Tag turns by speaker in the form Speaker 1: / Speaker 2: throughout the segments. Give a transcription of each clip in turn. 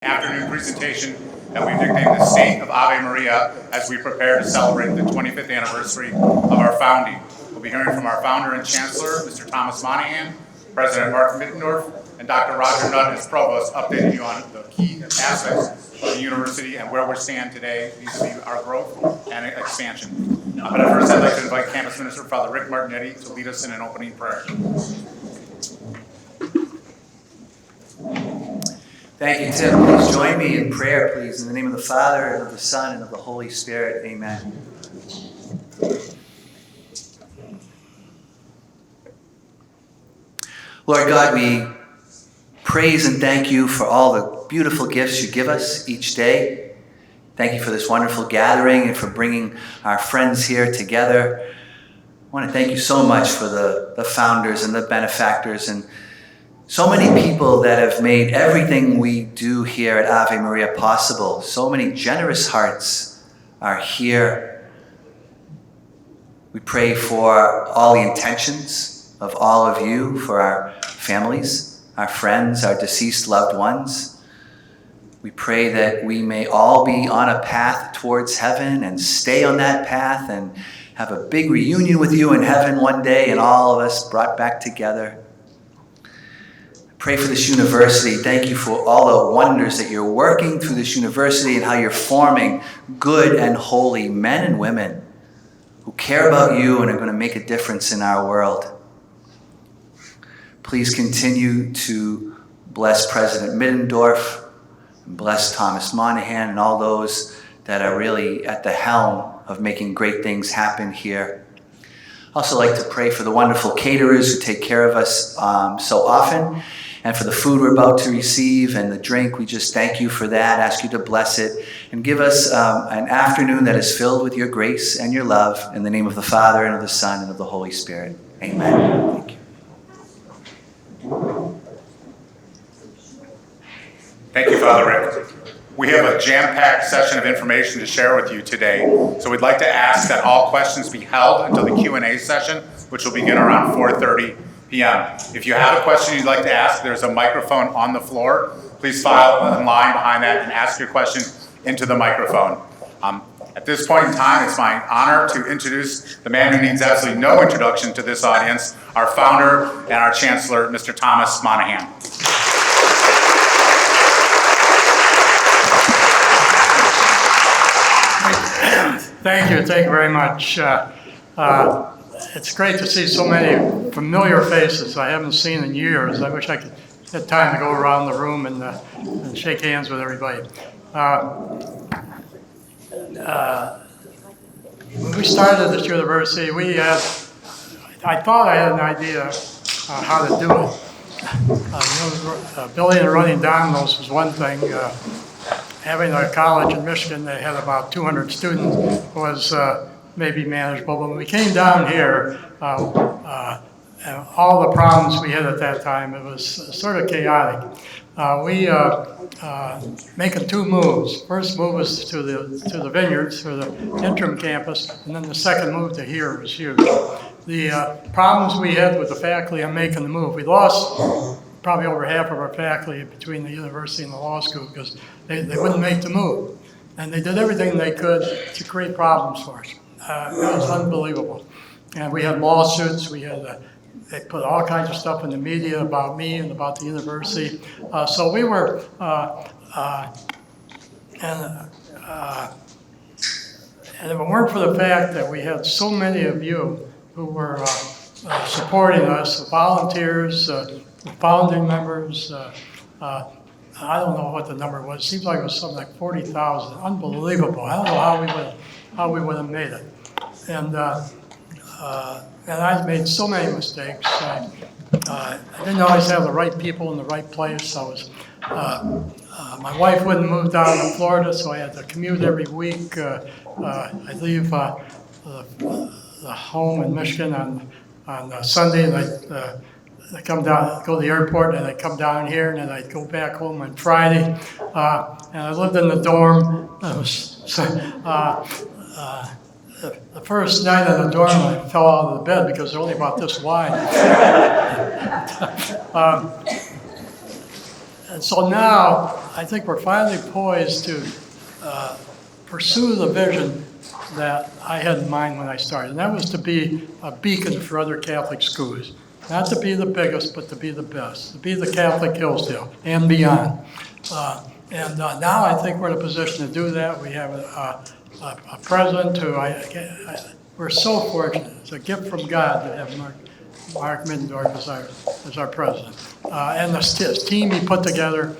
Speaker 1: afternoon presentation that we've nicknamed the State of Ave Maria as we prepare to celebrate the 25th anniversary of our founding. We'll be hearing from our founder and chancellor, Mr. Thomas Monahan, President Mark Mittendorf, and Dr. Roger Nutt as provost, updating you on the key aspects of the university and where we stand today vis-a-vis our growth and expansion. But at first, I'd like to invite Campus Minister Father Rick Martinetti to lead us in an opening prayer.
Speaker 2: Thank you, Tim. Please join me in prayer, please. In the name of the Father, and of the Son, and of the Holy Spirit. Amen. Lord God, we praise and thank you for all the beautiful gifts you give us each day. Thank you for this wonderful gathering and for bringing our friends here together. I want to thank you so much for the founders and the benefactors and so many people that have made everything we do here at Ave Maria possible. So many generous hearts are here. We pray for all the intentions of all of you, for our families, our friends, our deceased loved ones. We pray that we may all be on a path towards heaven and stay on that path and have a big reunion with you in heaven one day and all of us brought back together. Pray for this university. Thank you for all the wonders that you're working through this university and how you're forming good and holy men and women who care about you and are going to make a difference in our world. Please continue to bless President Mittendorf, and bless Thomas Monahan and all those that are really at the helm of making great things happen here. I also like to pray for the wonderful caterers who take care of us so often, and for the food we're about to receive and the drink. We just thank you for that, ask you to bless it, and give us an afternoon that is filled with your grace and your love. In the name of the Father, and of the Son, and of the Holy Spirit. Amen. Thank you.
Speaker 1: Thank you, Father Rick. We have a jam-packed session of information to share with you today, so we'd like to ask that all questions be held until the Q&A session, which will begin around 4:30 p.m. If you have a question you'd like to ask, there's a microphone on the floor. Please file in line behind that and ask your question into the microphone. At this point in time, it's my honor to introduce the man who needs absolutely no introduction to this audience, our founder and our chancellor, Mr. Thomas Monahan.
Speaker 3: Thank you very much. It's great to see so many familiar faces I haven't seen in years. I wish I could have time to go around the room and shake hands with everybody. When we started this university, I thought I had an idea how to do it. Building and running dominoes was one thing. Having a college in Michigan that had about 200 students was maybe manageable. But when we came down here, and all the problems we had at that time, it was sort of chaotic. We making two moves. First move was to the Vineyards, for the interim campus, and then the second move to here was huge. The problems we had with the faculty on making the move, we lost probably over half of our faculty between the university and the law school because they wouldn't make the move. And they did everything they could to create problems for us. It was unbelievable. And we had lawsuits. They put all kinds of stuff in the media about me and about the university. So we were, and if it weren't for the fact that we had so many of you who were supporting us, the volunteers, the founding members, I don't know what the number was. It seems like it was something like 40,000. Unbelievable. I don't know how we would have made it. And I made so many mistakes. I didn't always have the right people in the right place. My wife wouldn't move down to Florida, so I had to commute every week. I'd leave the home in Michigan on Sunday, and I'd come down, go to the airport, and I'd come down here, and then I'd go back home on Friday. And I lived in the dorm. The first night in the dorm, I fell out of the bed because they're only about this wide. And so now, I think we're finally poised to pursue the vision that I had in mind when I started, and that was to be a beacon for other Catholic schools. Not to be the biggest, but to be the best, to be the Catholic Hillsdale and beyond. Now I think we're in a position to do that. We have a president who we're so fortunate. It's a gift from God to have Mark Middendorf as our president. And his team he put together,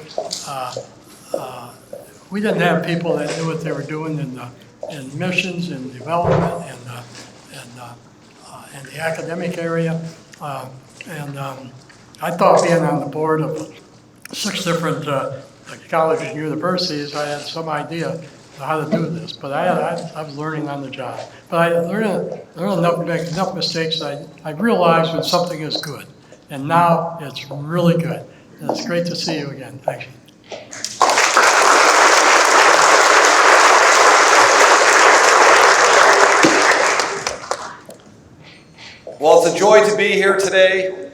Speaker 3: we didn't have people that knew what they were doing in missions, in development, and the academic area. I thought being on the board of 6 different colleges and universities, I had some idea of how to do this, but I was learning on the job. But I learned enough to make enough mistakes that I realized when something is good. And now it's really good. And it's great to see you again. Thank you.
Speaker 4: Well, it's a joy to be here today.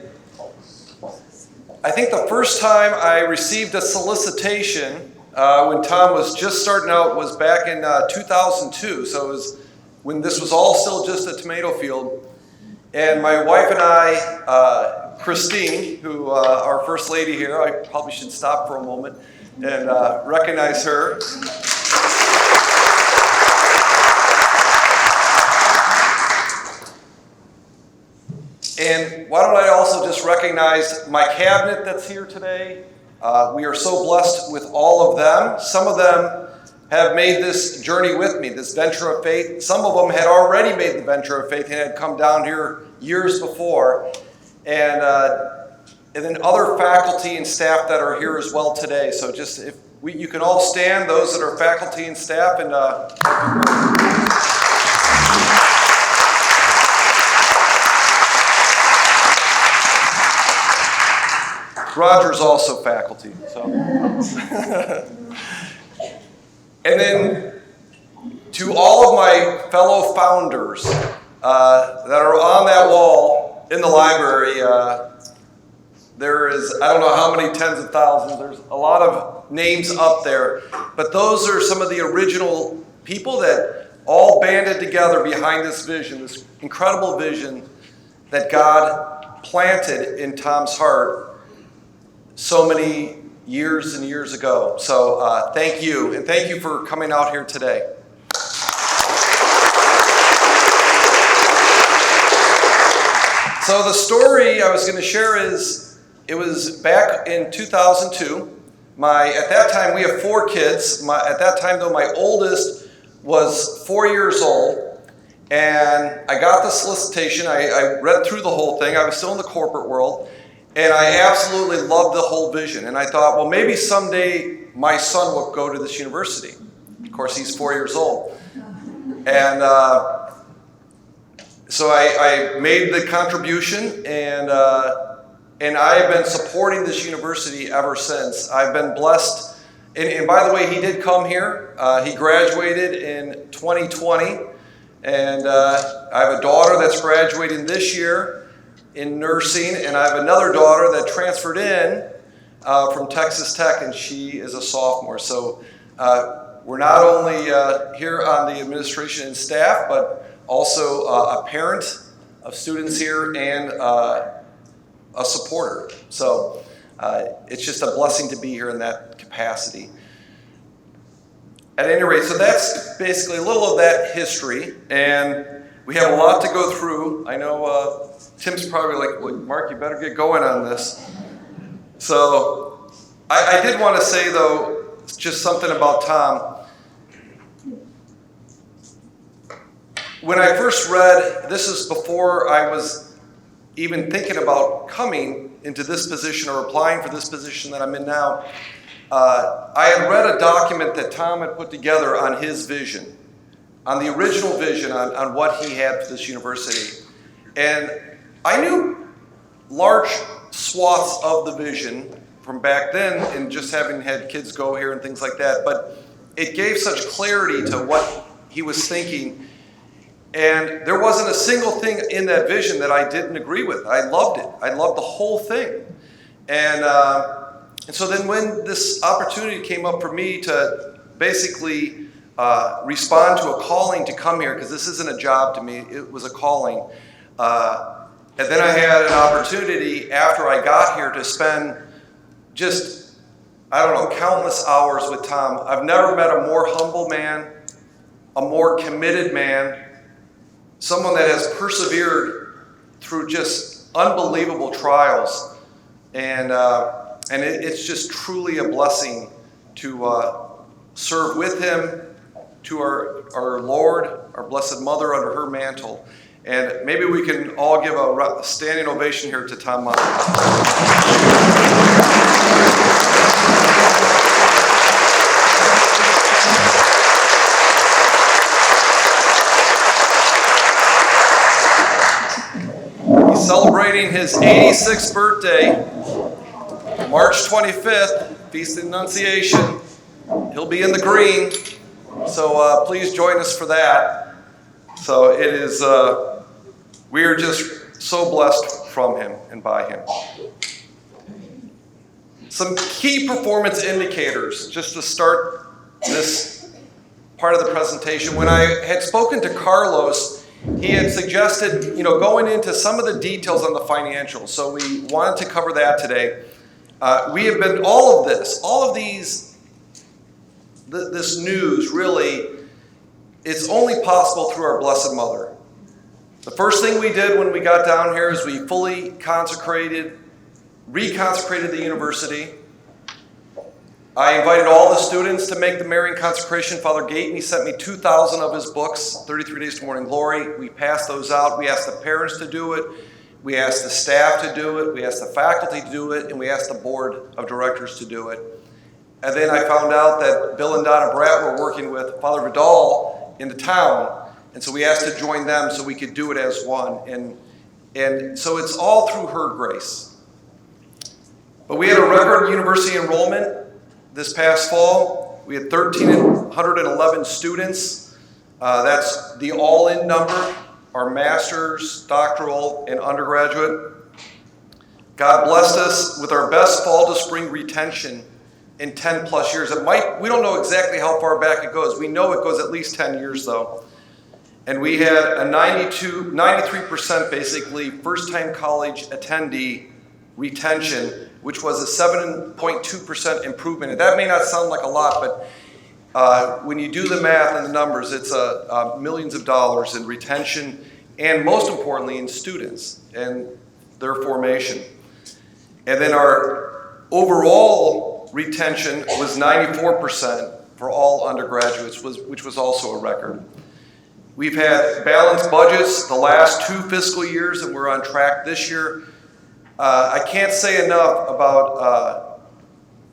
Speaker 4: I think the first time I received a solicitation when Tom was just starting out was back in 2002. So it was when this was all still just a tomato field. And my wife and I, Christine, who our first lady here, I probably should stop for a moment and recognize her. And why don't I also just recognize my cabinet that's here today. We are so blessed with all of them. Some of them have made this journey with me, this venture of faith. Some of them had already made the venture of faith and had come down here years before. And then other faculty and staff that are here as well today. So just if you can all stand, those that are faculty and staff, and Roger's also faculty. So. And then to all of my fellow founders that are on that wall in the library, there is, I don't know how many tens of thousands, there's a lot of names up there, but those are some of the original people that all banded together behind this vision, this incredible vision that God planted in Tom's heart so many years and years ago. So thank you, and thank you for coming out here today. So the story I was going to share is, it was back in 2002. At that time, we have 4 kids. At that time, though, my oldest was 4 years old, and I got the solicitation. I read through the whole thing. I was still in the corporate world. And I absolutely loved the whole vision. And I thought, well, maybe someday my son will go to this university. Of course, he's 4 years old. And so I made the contribution, and I've been supporting this university ever since. I've been blessed. And by the way, he did come here. He graduated in 2020. And I have a daughter that's graduating this year in nursing, and I have another daughter that transferred in from Texas Tech, and she is a sophomore. So we're not only here on the administration and staff, but also a parent of students here and a supporter. So it's just a blessing to be here in that capacity. At any rate, so that's basically a little of that history, and we have a lot to go through. I know Tim's probably like, well, Mark, you better get going on this. So I did want to say, though, just something about Tom. When I first read, this is before I was even thinking about coming into this position or applying for this position that I'm in now, I had read a document that Tom had put together on his vision, on the original vision, on what he had for this university. And I knew large swaths of the vision from back then, and just having had kids go here and things like that, but it gave such clarity to what he was thinking. And there wasn't a single thing in that vision that I didn't agree with. I loved it. I loved the whole thing. And And so then when this opportunity came up for me to basically respond to a calling to come here, because this isn't a job to me, it was a calling. And then I had an opportunity after I got here to spend just, I don't know, countless hours with Tom. I've never met a more humble man, a more committed man, someone that has persevered through just unbelievable trials. And it's just truly a blessing to serve with him, to our Lord, our Blessed Mother under her mantle. And maybe we can all give a standing ovation here to Tom Meyer. He's celebrating his 86th birthday, March 25th, Feast of the Annunciation. He'll be in the green, so please join us for that. So it is, we are just so blessed from him and by him. Some key performance indicators, just to start this part of the presentation. When I had spoken to Carlos, he had suggested, going into some of the details on the financials. So we wanted to cover that today. We have been, all of these, this news really, it's only possible through our Blessed Mother. The first thing we did when we got down here is we fully reconsecrated the university. I invited all the students to make the Marian consecration. Father Gayton, sent me 2,000 of his books, 33 Days to Morning Glory. We passed those out. We asked the parents to do it. We asked the staff to do it. We asked the faculty to do it. And we asked the board of directors to do it. And then I found out that Bill and Donna Bratt were working with Father Vidal in the town. And so we asked to join them so we could do it as one. And so it's all through her grace. But we had a record university enrollment this past fall. We had 1,311 students. That's the all-in number, our master's, doctoral, and undergraduate. God blessed us with our best fall to spring retention in 10 plus years. We don't know exactly how far back it goes. We know it goes at least 10 years though. And we had a 93% basically first-time college attendee retention, which was a 7.2% improvement. And that may not sound like a lot, but when you do the math and the numbers, it's millions of dollars in retention, and most importantly in students and their formation. And then our overall retention was 94% for all undergraduates, which was also a record. We've had balanced budgets the last 2 fiscal years, and we're on track this year. I can't say enough about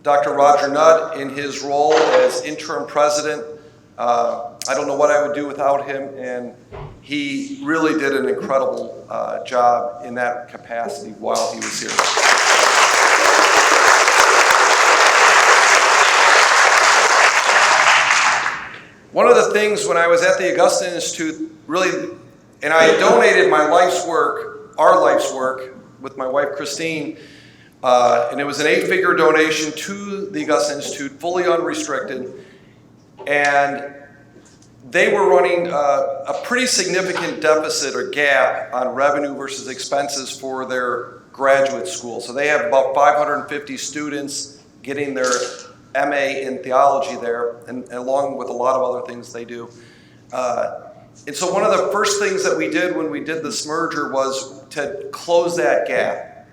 Speaker 4: Dr. Roger Nutt in his role as interim president. I don't know what I would do without him, and he really did an incredible job in that capacity while he was here. One of the things when I was at the Augustine Institute, really, and I donated my life's work, our life's work, with my wife Christine, and it was an 8-figure donation to the Augustine Institute, fully unrestricted, and they were running a pretty significant deficit or gap on revenue versus expenses for their graduate school. So they have about 550 students getting their MA in theology there, and along with a lot of other things they do. And so one of the first things that we did when we did this merger was to close that gap,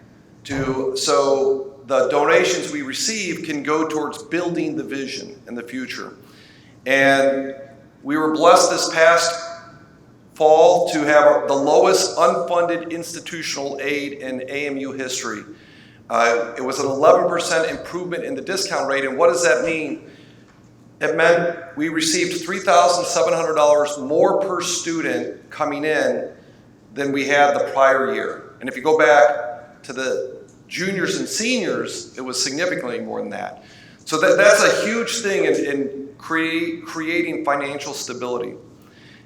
Speaker 4: so the donations we receive can go towards building the vision in the future. And we were blessed this past fall to have the lowest unfunded institutional aid in AMU history. It was an 11% improvement in the discount rate. And what does that mean? It meant we received $3,700 more per student coming in than we had the prior year. And if you go back to the juniors and seniors, it was significantly more than that. So that's a huge thing in creating financial stability.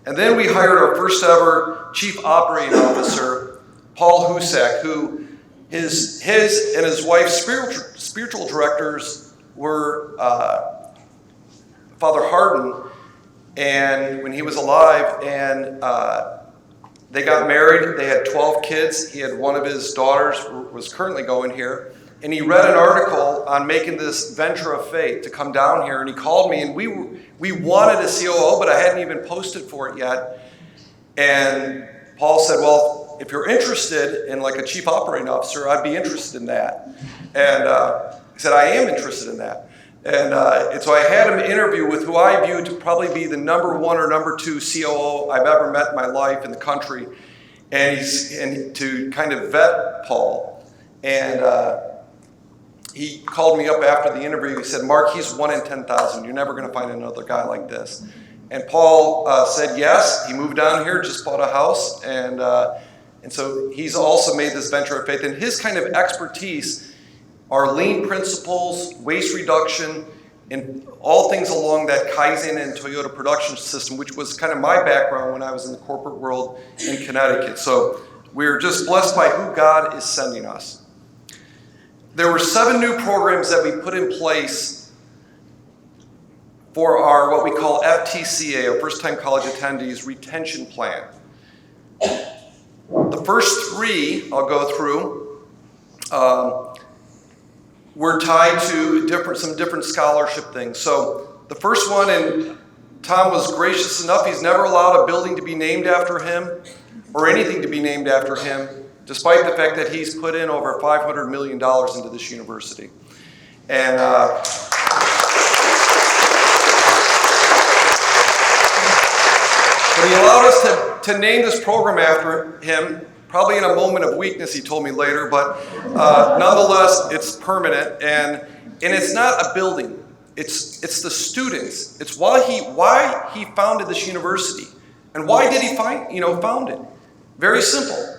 Speaker 4: And then we hired our first ever chief operating officer, Paul Husak, who His and his wife's spiritual directors were Father Hardin, and when he was alive, and they got married. They had 12 kids. He had one of his daughters was currently going here, and he read an article on making this venture of faith to come down here, and he called me, and we wanted a COO, but I hadn't even posted for it yet. And Paul said, well, if you're interested in like a chief operating officer, I'd be interested in that. And he said, I am interested in that. And so I had him interview with who I view to probably be the number 1 or number 2 COO I've ever met in my life in the country, and to kind of vet Paul. And he called me up after the interview. He said, Mark, he's 1 in 10,000. You're never going to find another guy like this. And Paul said yes. He moved down here, just bought a house, and so he's also made this venture of faith. And his kind of expertise are lean principles, waste reduction, and all things along that Kaizen and Toyota production system, which was kind of my background when I was in the corporate world in Connecticut. So we're just blessed by who God is sending us. There were 7 new programs that we put in place for our what we call FTCA, our first-time college attendees retention plan. The first 3 I'll go through were tied to some different scholarship things. So the first one, and Tom was gracious enough, he's never allowed a building to be named after him or anything to be named after him, despite the fact that he's put in over $500 million into this university. And but he allowed us to name this program after him, probably in a moment of weakness, he told me later, but nonetheless, it's permanent, and it's not a building. It's the students. It's why he founded this university, and why did he found it? Very simple: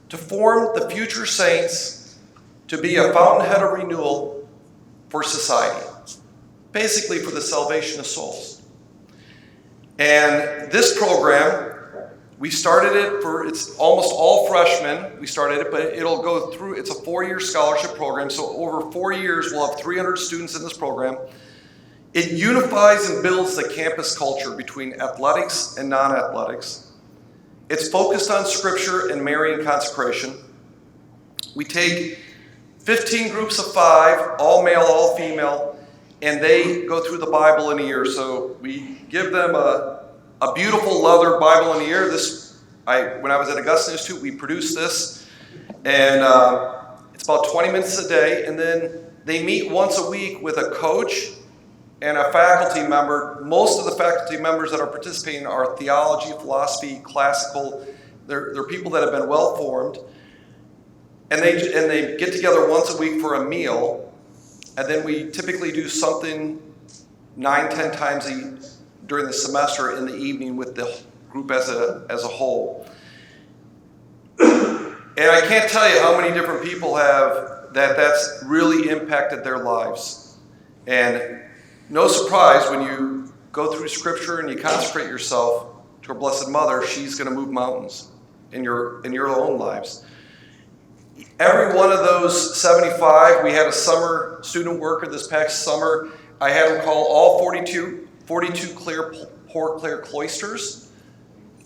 Speaker 4: to form the future saints, to be a fountainhead of renewal for society, basically for the salvation of souls. And this program, we started it it's almost all freshmen. We started it, but it'll go through, it's a 4-year scholarship program. So over 4 years, we'll have 300 students in this program. It unifies and builds the campus culture between athletics and non-athletics. It's focused on scripture and Marian consecration. We take 15 groups of 5, all male, all female, and they go through the Bible in a year. So we give them a beautiful leather Bible in a year. When I was at Augustine Institute, we produced this, and it's about 20 minutes a day, and then they meet once a week with a coach and a faculty member. Most of the faculty members that are participating are theology, philosophy, classical. They're people that have been well-formed, and they get together once a week for a meal, and then we typically do something 9-10 times during the semester in the evening with the group as a whole. And I can't tell you how many different people that's really impacted their lives. And no surprise, when you go through scripture and you consecrate yourself to our Blessed Mother, she's going to move mountains in your own lives. Every one of those 75, we had a summer student worker this past summer. I had him call all 42 Port Clare cloisters,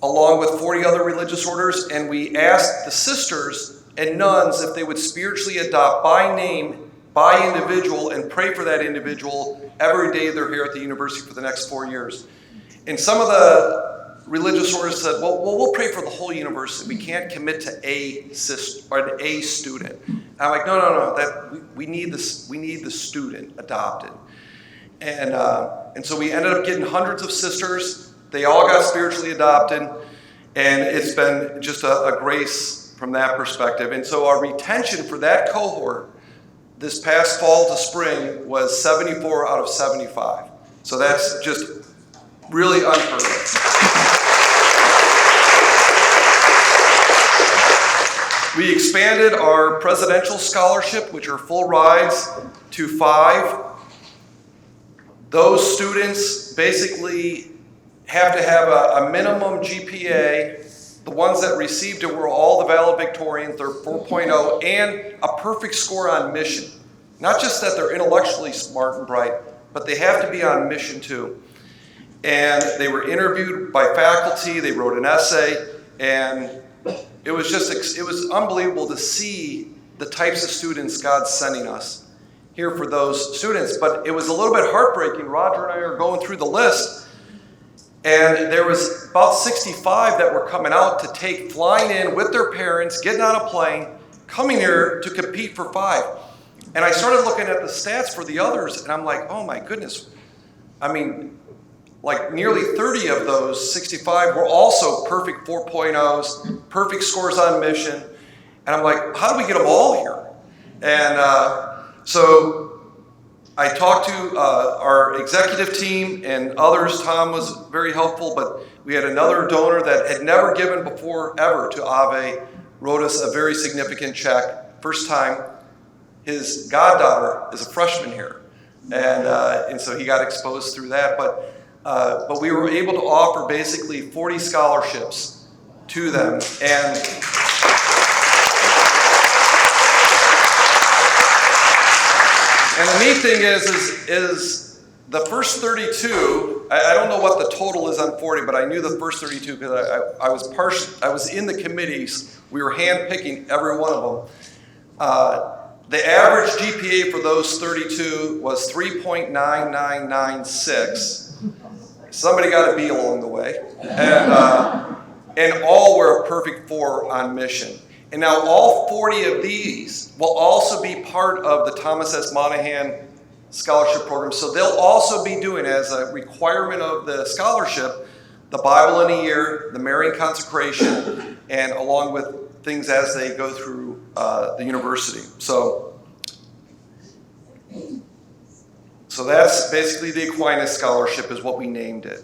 Speaker 4: along with 40 other religious orders, and we asked the sisters and nuns if they would spiritually adopt by name, by individual, and pray for that individual every day they're here at the university for the next 4 years. And some of the religious orders said, well, we'll pray for the whole university. We can't commit to a sister or a student. And I'm like, no. We need this. We need the student adopted. And so we ended up getting hundreds of sisters. They all got spiritually adopted, and it's been just a grace from that perspective. And so our retention for that cohort this past fall to spring was 74 out of 75. So that's just really unheard of. We expanded our presidential scholarship, which are full rides, to 5. Those students basically have to have a minimum GPA The ones that received it were all the valedictorians, they're 4.0, and a perfect score on mission. Not just that they're intellectually smart and bright, but they have to be on mission too. And they were interviewed by faculty, they wrote an essay, and it was unbelievable to see the types of students God's sending us here for those students. But it was a little bit heartbreaking. Roger and I are going through the list, and there was about 65 that were coming out to flying in with their parents, getting on a plane, coming here to compete for 5. And I started looking at the stats for the others, and I'm like, oh my goodness. I mean, like nearly 30 of those 65 were also perfect 4.0s, perfect scores on mission. And I'm like, how do we get them all here? And so I talked to our executive team and others. Tom was very helpful, but we had another donor that had never given before ever to Ave, wrote us a very significant check. First time. His goddaughter is a freshman here. And so he got exposed through that. But we were able to offer basically 40 scholarships to them. And the neat thing is the first 32, I don't know what the total is on 40, but I knew the first 32 because I was in the committees. We were hand-picking every one of them. The average GPA for those 32 was 3.9996. Somebody got a B along the way. And all were a perfect 4 on mission. And now all 40 of these will also be part of the Thomas S. Monahan Scholarship Program. So they'll also be doing, as a requirement of the scholarship, the Bible in a year, the Marian consecration, and along with things as they go through the university. So that's basically the Aquinas Scholarship is what we named it.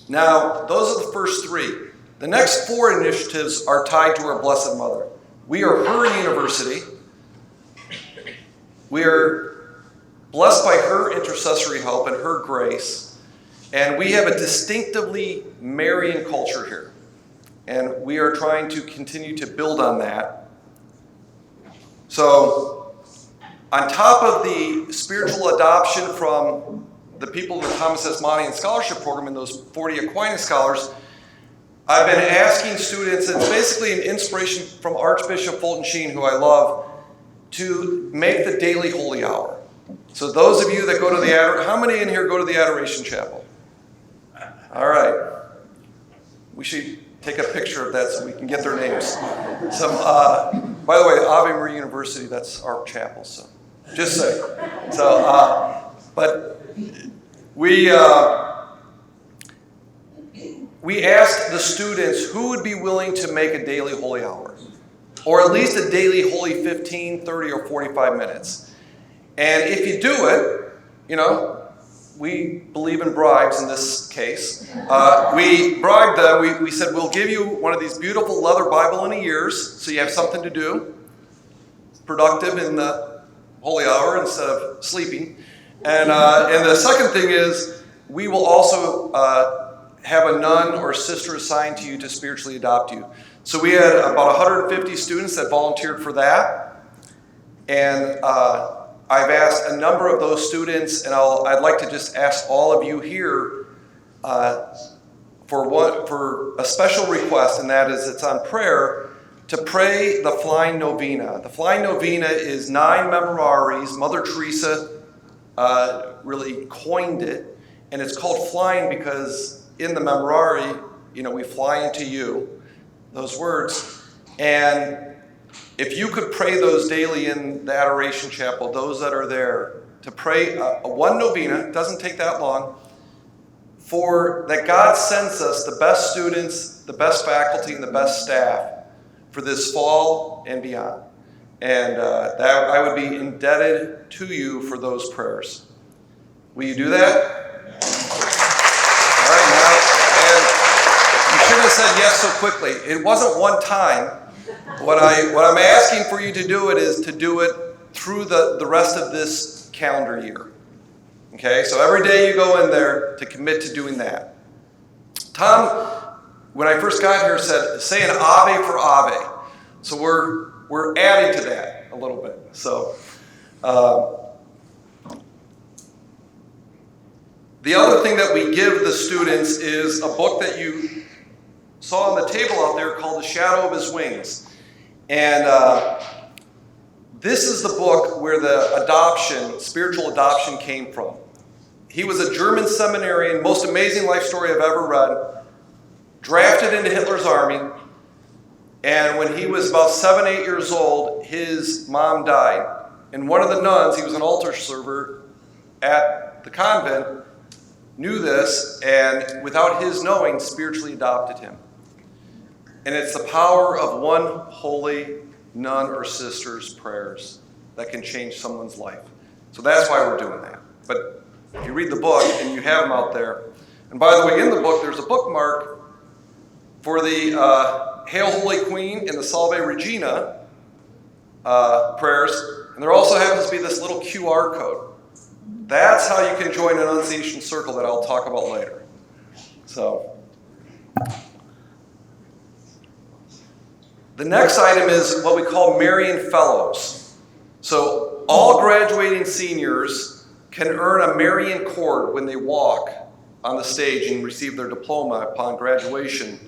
Speaker 4: Now, those are the first 3. The next 4 initiatives are tied to our Blessed Mother. We are her university. We are blessed by her intercessory help and her grace. And we have a distinctively Marian culture here. And we are trying to continue to build on that. So, on top of the spiritual adoption from the people in the Thomas S. Monahan Scholarship Program and those 40 Aquinas scholars, I've been asking students, it's basically an inspiration from Archbishop Fulton Sheen, who I love, to make the daily holy hour. So those of you that go to the how many in here go to the Adoration Chapel? All right. We should take a picture of that so we can get their names. By the way, Ave Maria University, that's our chapel, so just say. So, but we asked the students who would be willing to make a daily holy hour, or at least a daily holy 15, 30, or 45 minutes. And if you do it, we believe in bribes in this case. We bribed them. We said, we'll give you one of these beautiful leather Bible in a years, so you have something to do, productive in the holy hour instead of sleeping. And the second thing is, we will also have a nun or sister assigned to you to spiritually adopt you. So we had about 150 students that volunteered for that. And I've asked a number of those students, and I'd like to just ask all of you here for a special request, and that is it's on prayer, to pray the Flying Novena. The Flying Novena is 9 memoraries. Mother Teresa really coined it, and it's called Flying because in the memorare, we fly into you, those words, and if you could pray those daily in the Adoration Chapel, those that are there, to pray one novena, it doesn't take that long, for that God sends us the best students, the best faculty, and the best staff for this fall and beyond. And that I would be indebted to you for those prayers. Will you do that? All right, now, and you shouldn't have said yes so quickly. It wasn't one time. What I'm asking for you to do is to do it through the rest of this calendar year. Okay, so every day you go in there to commit to doing that. Tom when I first got here, said, say an Ave for Ave. So we're adding to that a little bit. So the other thing that we give the students is a book that you saw on the table out there called The Shadow of His Wings. And this is the book where the spiritual adoption came from. He was a German seminarian, most amazing life story I've ever read, drafted into Hitler's army, and when he was about 7, 8 years old, his mom died. And one of the nuns, he was an altar server at the convent, knew this, and without his knowing, spiritually adopted him. And it's the power of one holy nun or sister's prayers that can change someone's life. So that's why we're doing that. But if you read the book, and you have them out there, and by the way, in the book, there's a bookmark for the Hail Holy Queen and the Salve Regina prayers, and there also happens to be this little QR code. That's how you can join an Annunciation Circle that I'll talk about later. So, the next item is what we call Marian Fellows. So, all graduating seniors can earn a Marian cord when they walk on the stage and receive their diploma upon graduation.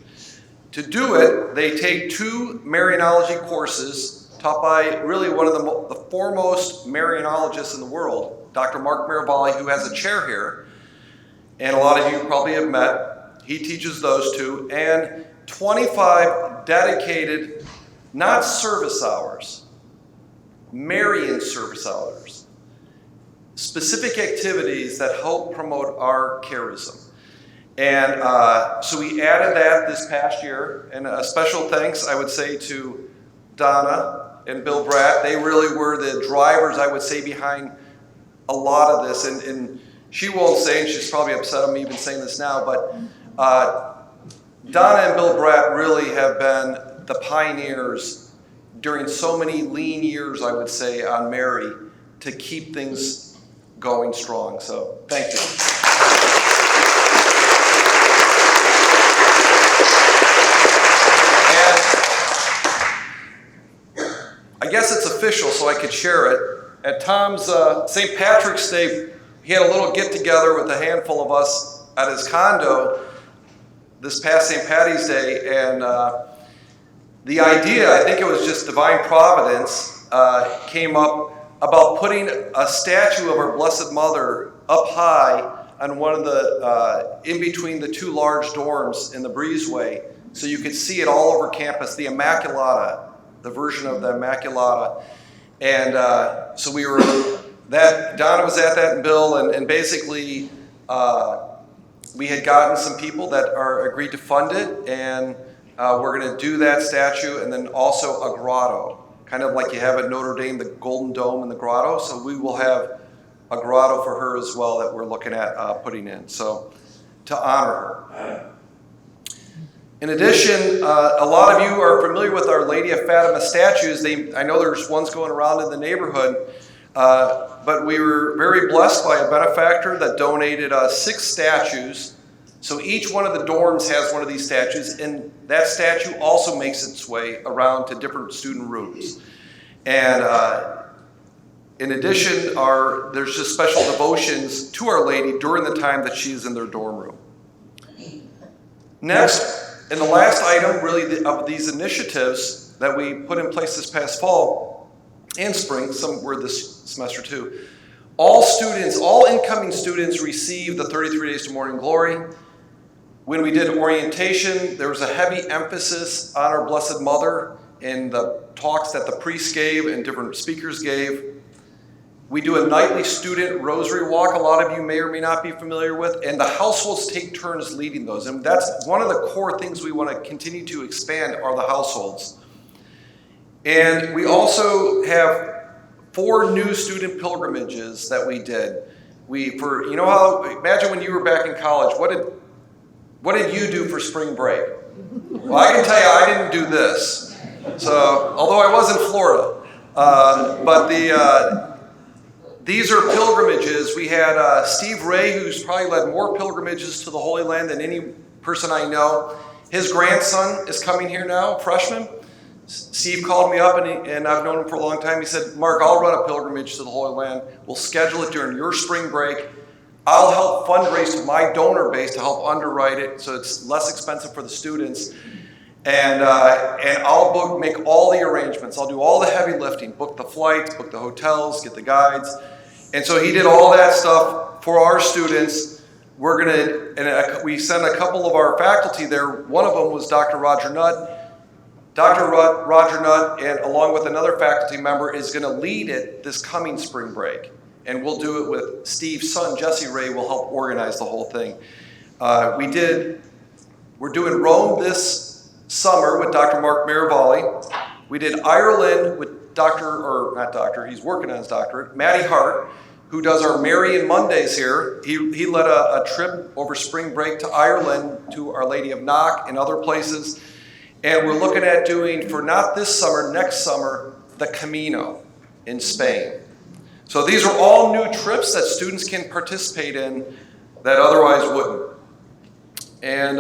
Speaker 4: To do it, they take 2 Marianology courses taught by really one of the foremost Marianologists in the world, Dr. Mark Mirabali, who has a chair here, and a lot of you probably have met. He teaches those 2, and 25 dedicated, not service hours, Marian service hours, specific activities that help promote our charism. And so we added that this past year, and a special thanks, I would say, to Donna and Bill Bratt. They really were the drivers, I would say, behind a lot of this. And she won't say, and she's probably upset at me even saying this now, but Donna and Bill Bratt really have been the pioneers during so many lean years, I would say, on Mary to keep things going strong. So thank you. I guess it's official, so I could share it. At Tom's St. Patrick's Day, he had a little get-together with a handful of us at his condo this past St. Patty's Day, and the idea, I think it was just divine providence, came up about putting a statue of our Blessed Mother up high on one of the, in between the 2 large dorms in the breezeway, so you could see it all over campus, the Immaculata, the version of the Immaculata. And so we were, Donna was at that, and Bill, and basically we had gotten some people that agreed to fund it, and we're going to do that statue, and then also a grotto, kind of like you have at Notre Dame, the Golden Dome and the grotto. So we will have a grotto for her as well that we're looking at putting in, so to honor her. In addition, a lot of you are familiar with Our Lady of Fatima statues. I know there's ones going around in the neighborhood, but we were very blessed by a benefactor that donated 6 statues. So each one of the dorms has one of these statues, and that statue also makes its way around to different student rooms. And in addition, there's just special devotions to Our Lady during the time that she's in their dorm room. Next, and the last item, really, of these initiatives that we put in place this past fall and spring, some were this semester too, all incoming students receive the 33 Days to Morning Glory. When we did orientation, there was a heavy emphasis on our Blessed Mother in the talks that the priests gave and different speakers gave. We do a nightly student rosary walk, a lot of you may or may not be familiar with, and the households take turns leading those. And that's one of the core things we want to continue to expand are the households. And we also have 4 new student pilgrimages that we did. Imagine when you were back in college, what did you do for spring break? Well, I can tell you I didn't do this. So, although I was in Florida, these are pilgrimages. We had Steve Ray, who's probably led more pilgrimages to the Holy Land than any person I know. His grandson is coming here now, freshman. Steve called me up, and I've known him for a long time. He said, Mark, I'll run a pilgrimage to the Holy Land. We'll schedule it during your spring break. I'll help fundraise to my donor base to help underwrite it so it's less expensive for the students. And I'll make all the arrangements. I'll do all the heavy lifting, book the flights, book the hotels, get the guides. And so he did all that stuff for our students. We sent a couple of our faculty there. One of them was Dr. Roger Nutt. Dr. Roger Nutt, and along with another faculty member, is going to lead it this coming spring break. And we'll do it with Steve's son, Jesse Ray, will help organize the whole thing. We're doing Rome this summer with Dr. Mark Miravalli. We did Ireland with he's working on his doctorate, Matty Hart, who does our Marian Mondays here. He led a trip over spring break to Ireland to Our Lady of Knock and other places. And we're looking at doing, for not this summer, next summer, the Camino in Spain. So these are all new trips that students can participate in that otherwise wouldn't. And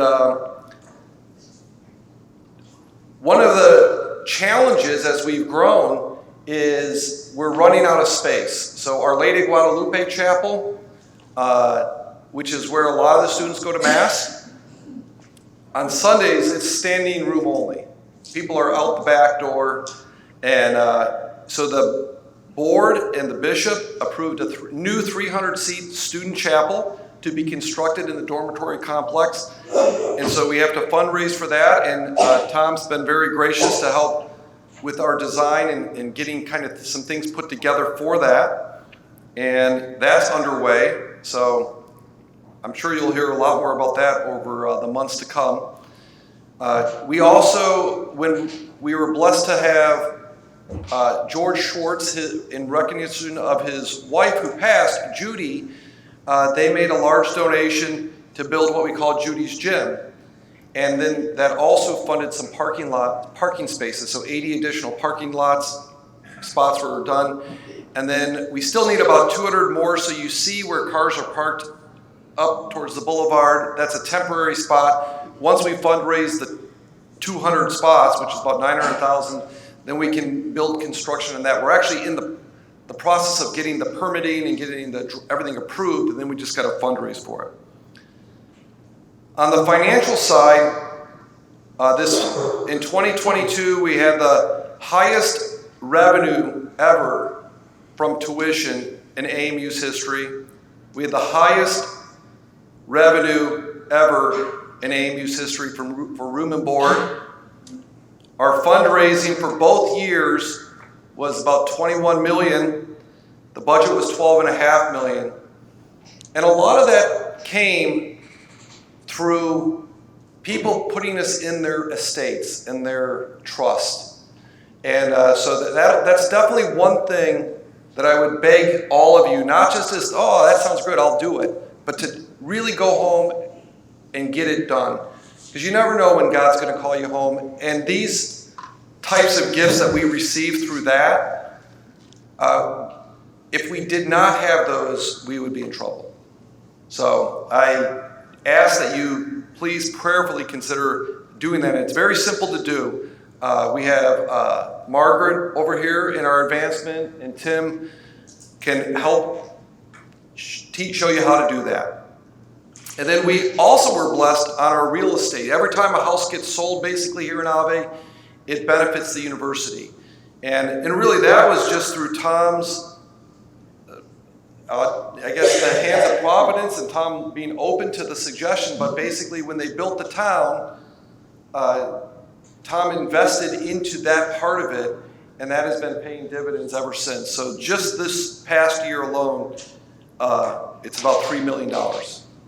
Speaker 4: one of the challenges as we've grown is we're running out of space. So Our Lady of Guadalupe Chapel, which is where a lot of the students go to Mass, on Sundays it's standing room only. People are out the back door, and so the board and the bishop approved a new 300-seat student chapel to be constructed in the dormitory complex. And so we have to fundraise for that, and Tom's been very gracious to help with our design and getting kind of some things put together for that. And that's underway, so I'm sure you'll hear a lot more about that over the months to come. We also, when we were blessed to have George Schwartz, in recognition of his wife who passed, Judy, they made a large donation to build what we call Judy's Gym. And then that also funded some parking spaces, so 80 additional parking spots were done. And then we still need about 200 more, so you see where cars are parked up towards the boulevard. That's a temporary spot. Once we fundraise the 200 spots, which is about $900,000, then we can build construction on that. We're actually in the process of getting the permitting and getting everything approved, and then we just got to fundraise for it. On the financial side, in 2022, we had the highest revenue ever from tuition in AMU's history. We had the highest revenue ever in AMU's history for room and board. Our fundraising for both years was about $21 million. The budget was $12.5 million. And a lot of that came through people putting us in their estates, in their trust. And so that's definitely one thing that I would beg all of you, not just as, oh, that sounds good, I'll do it, but to really go home and get it done. Because you never know when God's going to call you home. And these types of gifts that we receive through that, if we did not have those, we would be in trouble. So I ask that you please prayerfully consider doing that. It's very simple to do. We have Margaret over here in our advancement, and Tim can help show you how to do that. And then we also were blessed on our real estate. Every time a house gets sold basically here in Ave, it benefits the university. And really that was just through Tom's, I guess, the hands of providence and Tom being open to the suggestion. But basically when they built the town, Tom invested into that part of it, and that has been paying dividends ever since. So just this past year alone, it's about $3 million.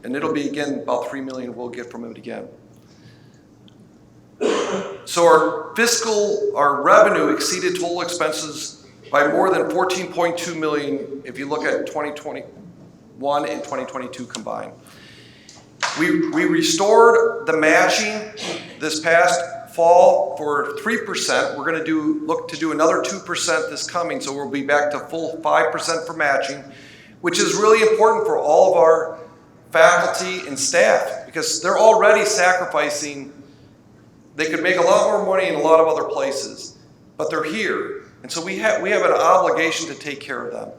Speaker 4: And it'll be, again, about $3 million we'll get from it again. So our revenue exceeded total expenses by more than $14.2 million if you look at 2021 and 2022 combined. We restored the matching this past fall for 3%. We're going to look to do another 2% this coming, so we'll be back to full 5% for matching, which is really important for all of our faculty and staff because they're already sacrificing They could make a lot more money in a lot of other places, but they're here. And so we have an obligation to take care of them.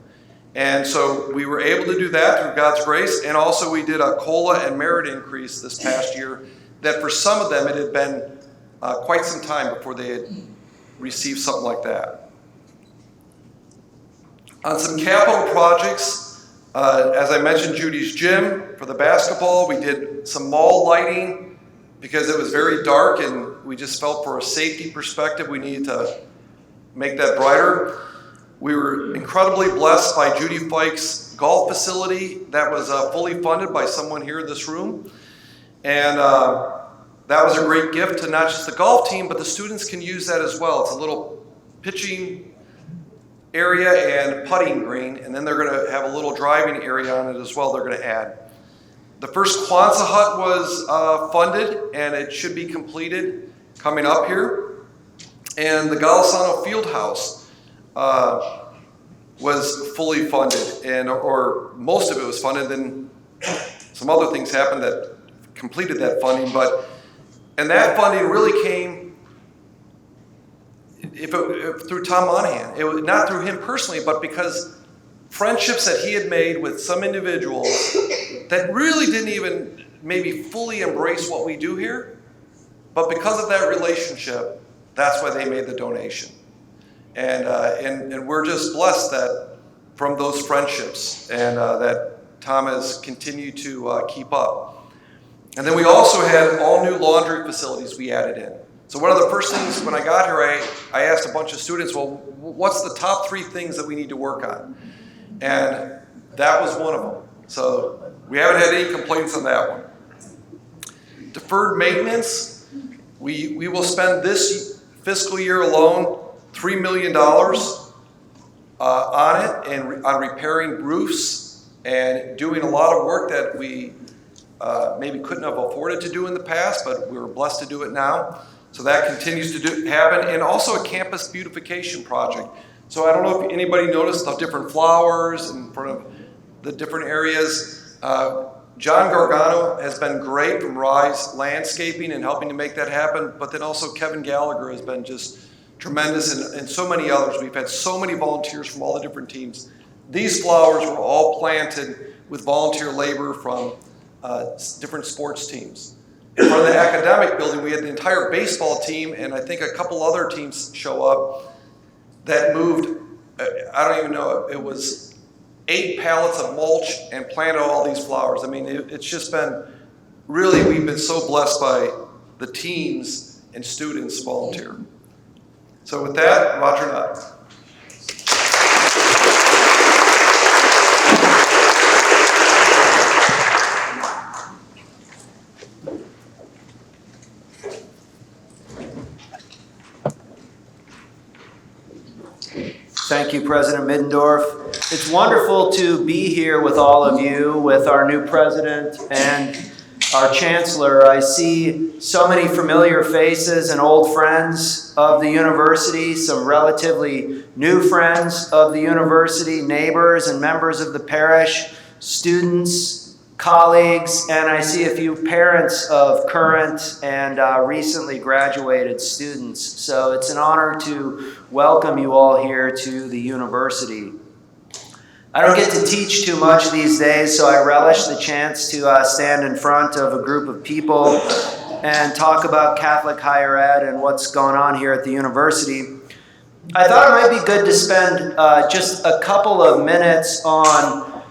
Speaker 4: And so we were able to do that through God's grace. And also we did a COLA and merit increase this past year that for some of them it had been quite some time before they had received something like that. On some capital projects, as I mentioned, Judy's gym for the basketball. We did some mall lighting because it was very dark and we just felt for a safety perspective we needed to make that brighter. We were incredibly blessed by Judy Fike's golf facility that was fully funded by someone here in this room. And that was a great gift to not just the golf team, but the students can use that as well. It's a little pitching area and putting green, and then they're going to have a little driving area on it as well they're going to add. The first Kwanzaa hut was funded, and it should be completed coming up here. And the Golisano Fieldhouse was fully funded, or most of it was funded. Then some other things happened that completed that funding, and that funding really came through Tom Monahan. It was not through him personally, but because friendships that he had made with some individuals that really didn't even maybe fully embrace what we do here, but because of that relationship, that's why they made the donation. And we're just blessed that from those friendships and that Tom has continued to keep up. And then we also had all new laundry facilities we added in. So one of the first things when I got here, I asked a bunch of students, well, what's the top 3 things that we need to work on? And that was one of them. So we haven't had any complaints on that one. Deferred maintenance, we will spend this fiscal year alone $3 million on it and on repairing roofs and doing a lot of work that we maybe couldn't have afforded to do in the past, but we were blessed to do it now. So that continues to happen, and also a campus beautification project. So I don't know if anybody noticed the different flowers in front of the different areas. John Gargano has been great from Rise Landscaping and helping to make that happen, but then also Kevin Gallagher has been just tremendous, and so many others. We've had so many volunteers from all the different teams. These flowers were all planted with volunteer labor from different sports teams. In front of the academic building, we had the entire baseball team, and I think a couple other teams show up that moved, I don't even know, it was 8 pallets of mulch and planted all these flowers. I mean, it's just been, really, we've been so blessed by the teams and students volunteer. So with that, Roger Nutt.
Speaker 5: Thank you, President Middendorf. It's wonderful to be here with all of you, with our new president and our chancellor. I see so many familiar faces and old friends of the university, some relatively new friends of the university, neighbors and members of the parish, students, colleagues, and I see a few parents of current and recently graduated students. So it's an honor to welcome you all here to the university. I don't get to teach too much these days, so I relish the chance to stand in front of a group of people and talk about Catholic higher ed and what's going on here at the university. I thought it might be good to spend just a couple of minutes on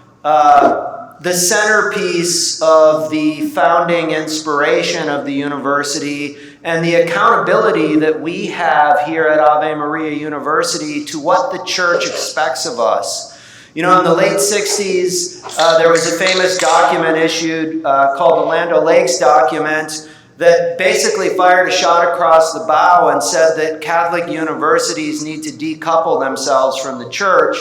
Speaker 5: the centerpiece of the founding inspiration of the university and the accountability that we have here at Ave Maria University to what the church expects of us. You know, in the late 60s, there was a famous document issued called the Land O'Lakes document that basically fired a shot across the bow and said that Catholic universities need to decouple themselves from the church.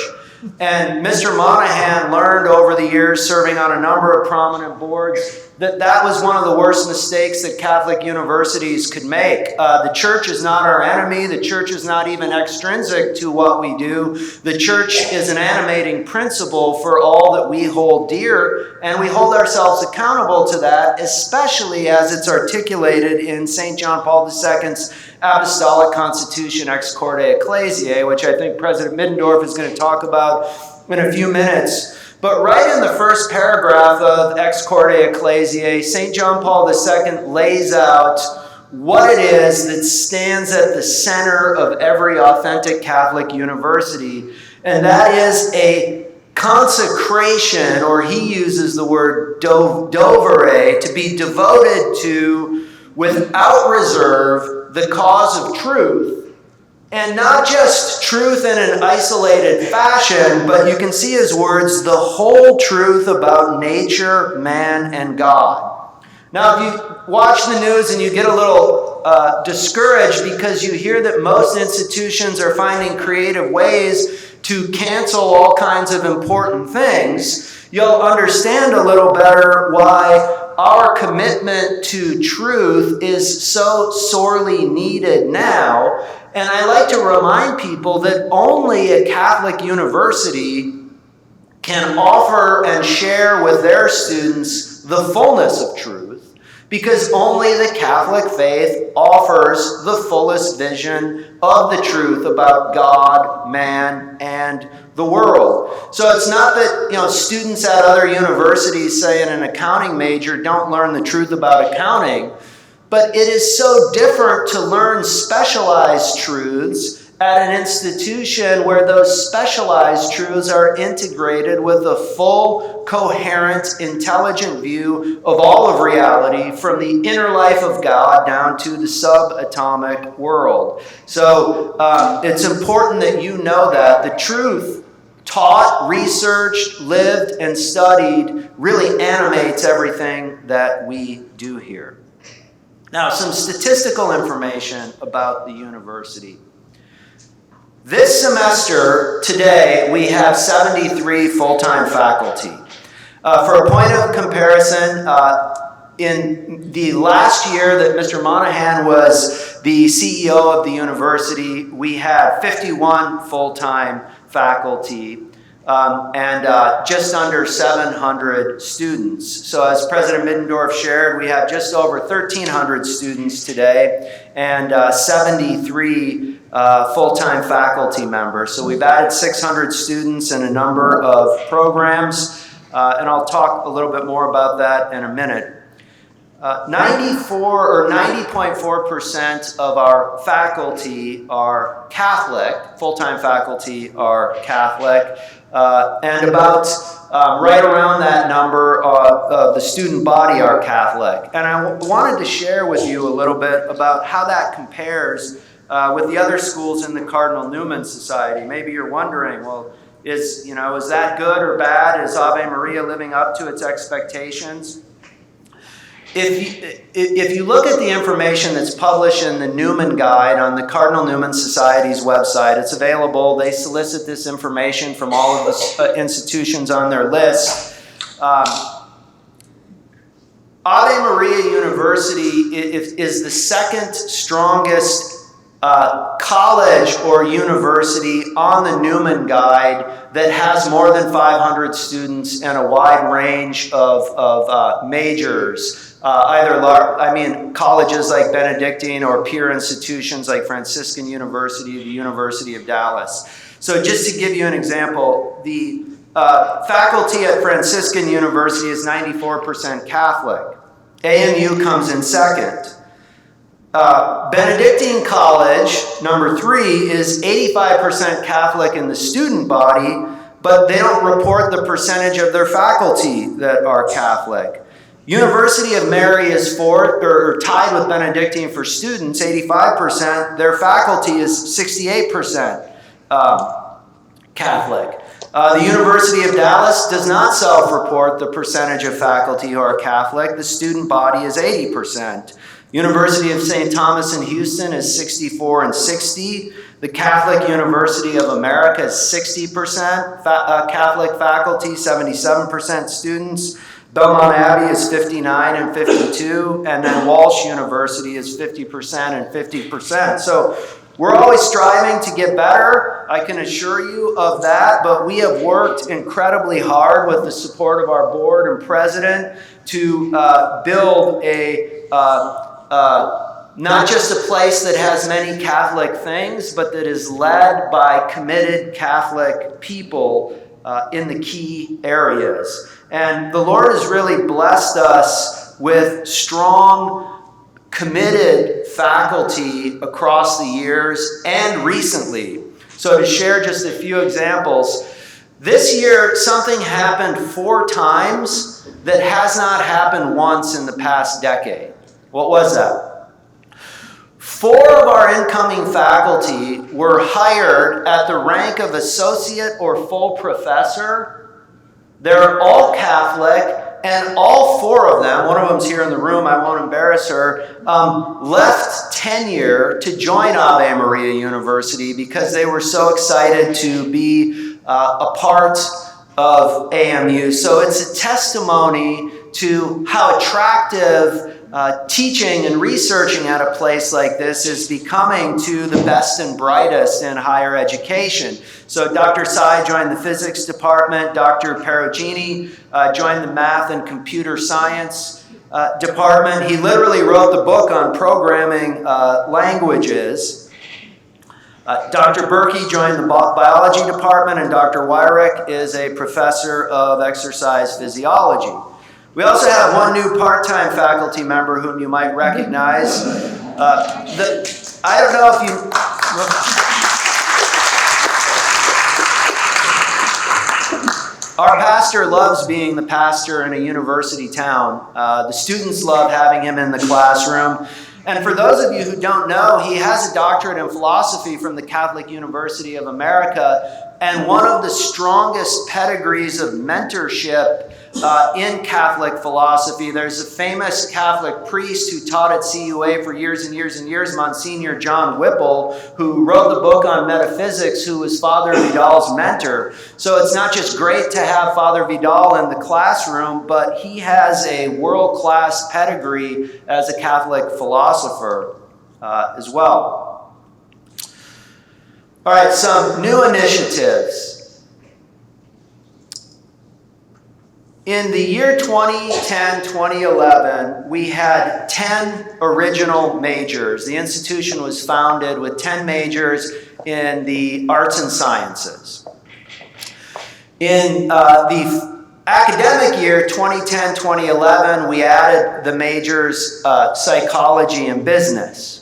Speaker 5: And Mr. Monahan learned over the years, serving on a number of prominent boards, that was one of the worst mistakes that Catholic universities could make. The church is not our enemy. The church is not even extrinsic to what we do. The church is an animating principle for all that we hold dear, and we hold ourselves accountable to that, especially as it's articulated in St. John Paul II's Apostolic Constitution Ex Corde Ecclesiae, which I think President Middendorf is going to talk about in a few minutes. But right in the first paragraph of Ex Corde Ecclesiae, St. John Paul II lays out what it is that stands at the center of every authentic Catholic university, and that is a consecration, or he uses the word dovere, to be devoted to, without reserve, the cause of truth. And not just truth in an isolated fashion, but you can see his words, the whole truth about nature, man, and God. Now, if you watch the news and you get a little discouraged because you hear that most institutions are finding creative ways to cancel all kinds of important things, you'll understand a little better why our commitment to truth is so sorely needed now. And I like to remind people that only a Catholic university can offer and share with their students the fullness of truth, because only the Catholic faith offers the fullest vision of the truth about God, man, and the world. So it's not that, students at other universities, say in an accounting major, don't learn the truth about accounting. But it is so different to learn specialized truths at an institution where those specialized truths are integrated with a full, coherent, intelligent view of all of reality, from the inner life of God down to the subatomic world. So it's important that you know that the truth taught, researched, lived, and studied really animates everything that we do here. Now, some statistical information about the university. This semester, today, we have 73 full-time faculty. For a point of comparison, in the last year that Mr. Monahan was the CEO of the university, we had 51 full-time faculty. And just under 700 students. So as President Middendorf shared, we have just over 1,300 students today and 73 full-time faculty members. So we've added 600 students and a number of programs, and I'll talk a little bit more about that in a minute. 90.4% of our faculty are Catholic, full-time faculty are Catholic, and about right around that number of the student body are Catholic. And I wanted to share with you a little bit about how that compares with the other schools in the Cardinal Newman Society. Maybe you're wondering, well, is that good or bad? Is Ave Maria living up to its expectations? If you look at the information that's published in the Newman Guide on the Cardinal Newman Society's website, it's available. They solicit this information from all of the institutions on their list. Ave Maria University is the second strongest college or university on the Newman Guide that has more than 500 students and a wide range of majors. Colleges like Benedictine or peer institutions like Franciscan University, the University of Dallas. So just to give you an example, the faculty at Franciscan University is 94% Catholic. AMU comes in second. Benedictine College, number 3, is 85% Catholic in the student body, but they don't report the percentage of their faculty that are Catholic. University of Mary is fourth, or tied with Benedictine for students, 85%. Their faculty is 68% Catholic. The University of Dallas does not self-report the percentage of faculty who are Catholic. The student body is 80%. University of St. Thomas in Houston is 64 and 60. The Catholic University of America is 60% Catholic faculty, 77% students. Belmont Abbey is 59 and 52, and then Walsh University is 50% and 50%. So we're always striving to get better, I can assure you of that, but we have worked incredibly hard with the support of our board and president to build a not just a place that has many Catholic things, but that is led by committed Catholic people in the key areas. And the Lord has really blessed us with strong, committed faculty across the years and recently. So to share just a few examples, this year something happened 4 times that has not happened once in the past decade. What was that? 4 of our incoming faculty were hired at the rank of associate or full professor. They're all Catholic, and all 4 of them, one of them's here in the room, I won't embarrass her, left tenure to join Ave Maria University because they were so excited to be a part of AMU. So it's a testimony to how attractive teaching and researching at a place like this is becoming to the best and brightest in higher education. So Dr. Tsai joined the physics department, Dr. Perugini joined the math and computer science department. He literally wrote the book on programming languages. Dr. Berkey joined the biology department, and Dr. Wyrick is a professor of exercise physiology. We also have one new part-time faculty member whom you might recognize. I don't know if you... Our pastor loves being the pastor in a university town. The students love having him in the classroom. And for those of you who don't know, he has a doctorate in philosophy from the Catholic University of America, and one of the strongest pedigrees of mentorship in Catholic philosophy. There's a famous Catholic priest who taught at CUA for years and years and years, Monsignor John Whipple, who wrote the book on metaphysics, who was Father Vidal's mentor. So it's not just great to have Father Vidal in the classroom, but he has a world-class pedigree as a Catholic philosopher as well. All right, some new initiatives. In the year 2010-2011, we had 10 original majors. The institution was founded with 10 majors in the arts and sciences. In the academic year 2010-2011, we added the majors psychology and business.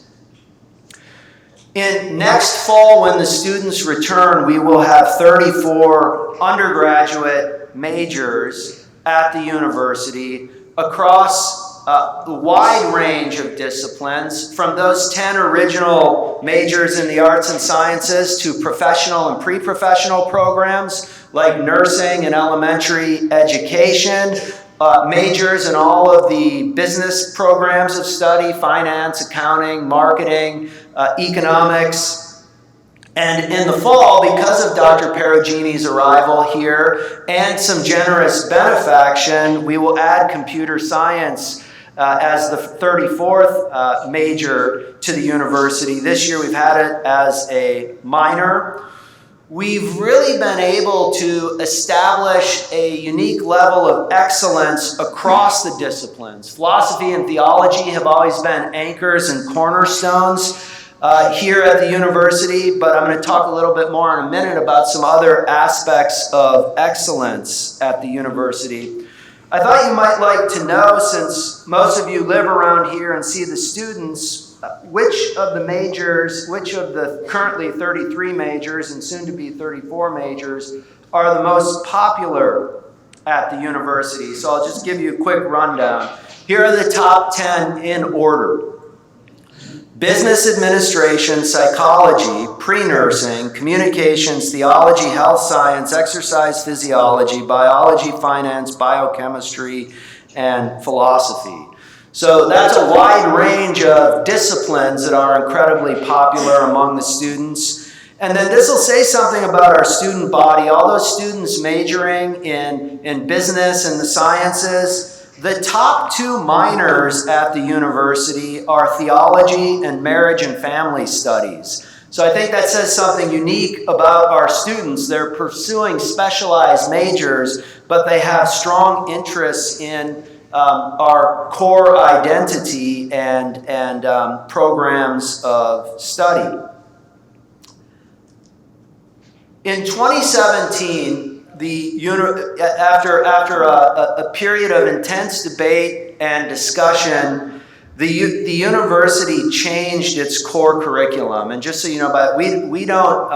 Speaker 5: In next fall, when the students return, we will have 34 undergraduate majors at the university across a wide range of disciplines, from those 10 original majors in the arts and sciences to professional and pre-professional programs like nursing and elementary education, majors in all of the business programs of study, finance, accounting, marketing, economics. And in the fall, because of Dr. Perugini's arrival here and some generous benefaction, we will add computer science as the 34th major to the university. This year we've had it as a minor. We've really been able to establish a unique level of excellence across the disciplines. Philosophy and theology have always been anchors and cornerstones here at the university, but I'm going to talk a little bit more in a minute about some other aspects of excellence at the university. I thought you might like to know, since most of you live around here and see the students, which of the majors, which of the currently 33 majors and soon to be 34 majors are the most popular at the university. So I'll just give you a quick rundown. Here are the top 10 in order. Business administration, psychology, pre-nursing, communications, theology, health science, exercise physiology, biology, finance, biochemistry, and philosophy. So that's a wide range of disciplines that are incredibly popular among the students. And then this will say something about our student body. All those students majoring in business and the sciences, the top 2 minors at the university are theology and marriage and family studies. So I think that says something unique about our students. They're pursuing specialized majors, but they have strong interests in our core identity and programs of study. In 2017, after a period of intense debate and discussion, the university changed its core curriculum. And just so you know, we don't.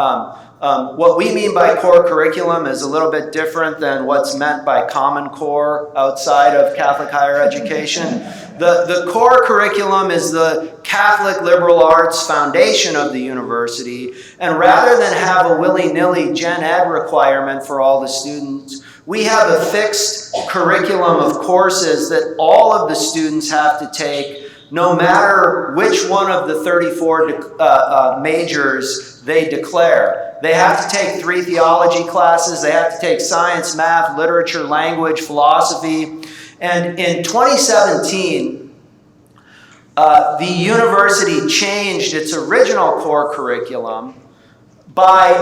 Speaker 5: What we mean by core curriculum is a little bit different than what's meant by Common Core outside of Catholic higher education. The core curriculum is the Catholic liberal arts foundation of the university, and rather than have a willy-nilly gen ed requirement for all the students, we have a fixed curriculum of courses that all of the students have to take, no matter which one of the 34 majors they declare. They have to take 3 theology classes, they have to take science, math, literature, language, philosophy. And in 2017, the university changed its original core curriculum by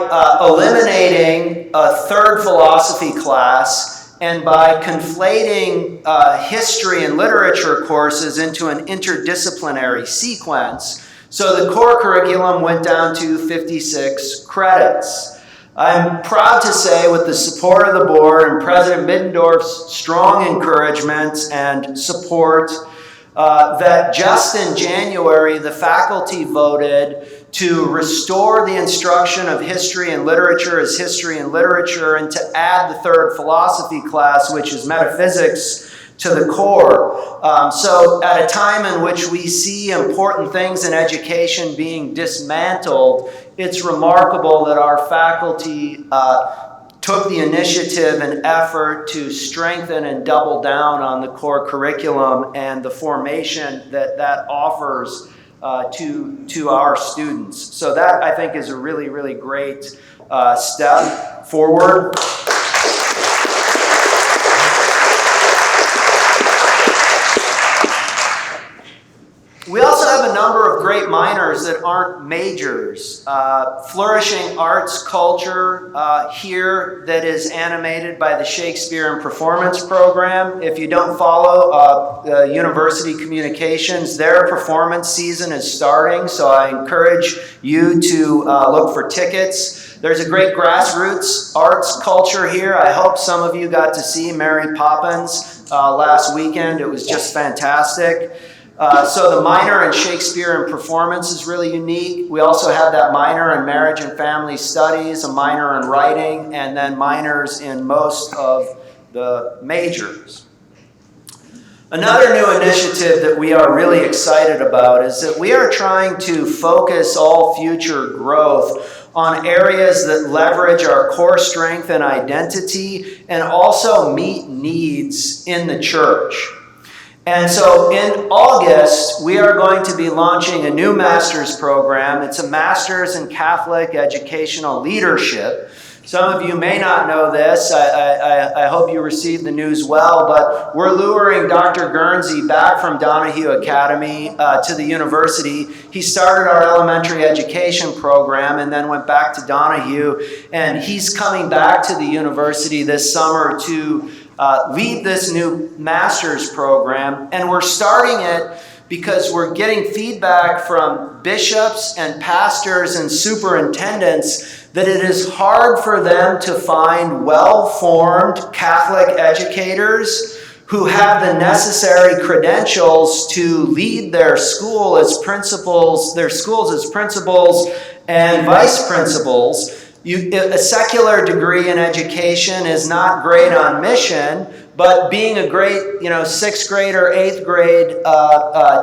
Speaker 5: eliminating a 3rd philosophy class and by conflating history and literature courses into an interdisciplinary sequence. So the core curriculum went down to 56 credits. I'm proud to say, with the support of the board and President Middendorf's strong encouragement and support, that just in January, the faculty voted to restore the instruction of history and literature as history and literature and to add the 3rd philosophy class, which is metaphysics, to the core. So at a time in which we see important things in education being dismantled, it's remarkable that our faculty took the initiative and effort to strengthen and double down on the core curriculum and the formation that offers to our students. So that, I think, is a really, really great step forward. We also have a number of great minors that aren't majors. Flourishing arts culture here that is animated by the Shakespeare and Performance program. If you don't follow University Communications, their performance season is starting, so I encourage you to look for tickets. There's a great grassroots arts culture here. I hope some of you got to see Mary Poppins last weekend. It was just fantastic. So the minor in Shakespeare and Performance is really unique. We also have that minor in Marriage and Family Studies, a minor in Writing, and then minors in most of the majors. Another new initiative that we are really excited about is that we are trying to focus all future growth on areas that leverage our core strength and identity and also meet needs in the church. And so in August, we are going to be launching a new master's program. It's a master's in Catholic educational leadership. Some of you may not know this. I hope you received the news well, but we're luring Dr. Guernsey back from Donahue Academy to the university. He started our elementary education program and then went back to Donahue, and he's coming back to the university this summer to lead this new master's program. And we're starting it because we're getting feedback from bishops and pastors and superintendents that it is hard for them to find well-formed Catholic educators who have the necessary credentials to lead their school as principals, their schools as principals and vice principals. A secular degree in education is not great on mission, but being a great, 6th grade or 8th grade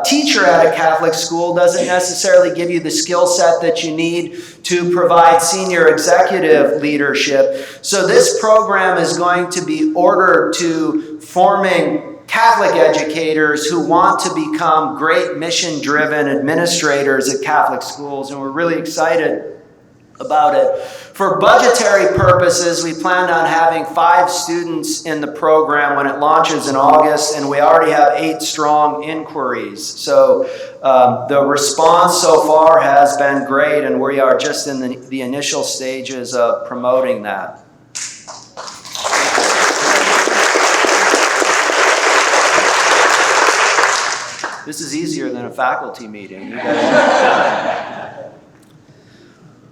Speaker 5: teacher at a Catholic school doesn't necessarily give you the skill set that you need to provide senior executive leadership. So this program is going to be ordered to forming Catholic educators who want to become great mission-driven administrators at Catholic schools, and we're really excited about it. For budgetary purposes, we plan on having 5 students in the program when it launches in August, and we already have 8 strong inquiries. So the response so far has been great, and we are just in the initial stages of promoting that. This is easier than a faculty meeting. You guys.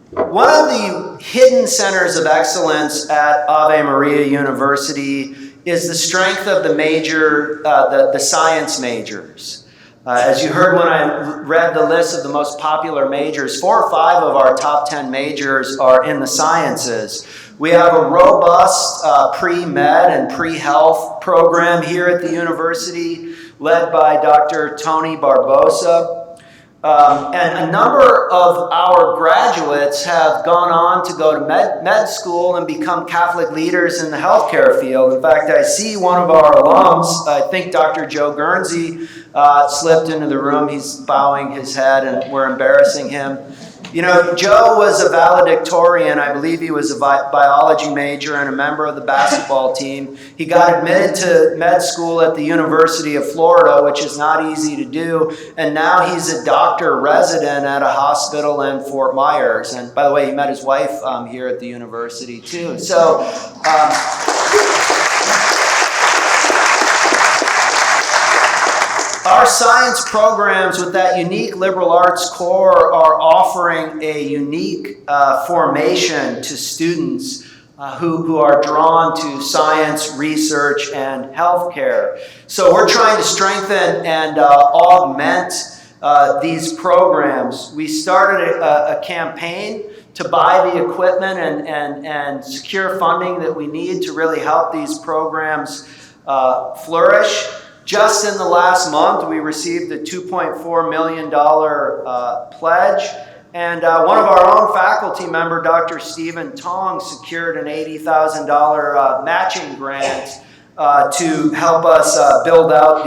Speaker 5: One of the hidden centers of excellence at Ave Maria University is the strength of the the science majors. As you heard when I read the list of the most popular majors, 4 or 5 of our top 10 majors are in the sciences. We have a robust pre-med and pre-health program here at the university, led by Dr. Tony Barbosa. And a number of our graduates have gone on to go to med school and become Catholic leaders in the healthcare field. In fact, I see one of our alums, I think Dr. Joe Guernsey, slipped into the room. He's bowing his head and we're embarrassing him. You know, Joe was a valedictorian. I believe he was a biology major and a member of the basketball team. He got admitted to med school at the University of Florida, which is not easy to do. And now he's a doctor resident at a hospital in Fort Myers. And by the way, he met his wife here at the university too. So, our science programs with that unique liberal arts core are offering a unique formation to students who are drawn to science, research, and healthcare. So we're trying to strengthen and augment these programs. We started a campaign to buy the equipment and secure funding that we need to really help these programs flourish. Just in the last month, we received a $2.4 million pledge, and one of our own faculty member, Dr. Stephen Tong, secured an $80,000 matching grant to help us build out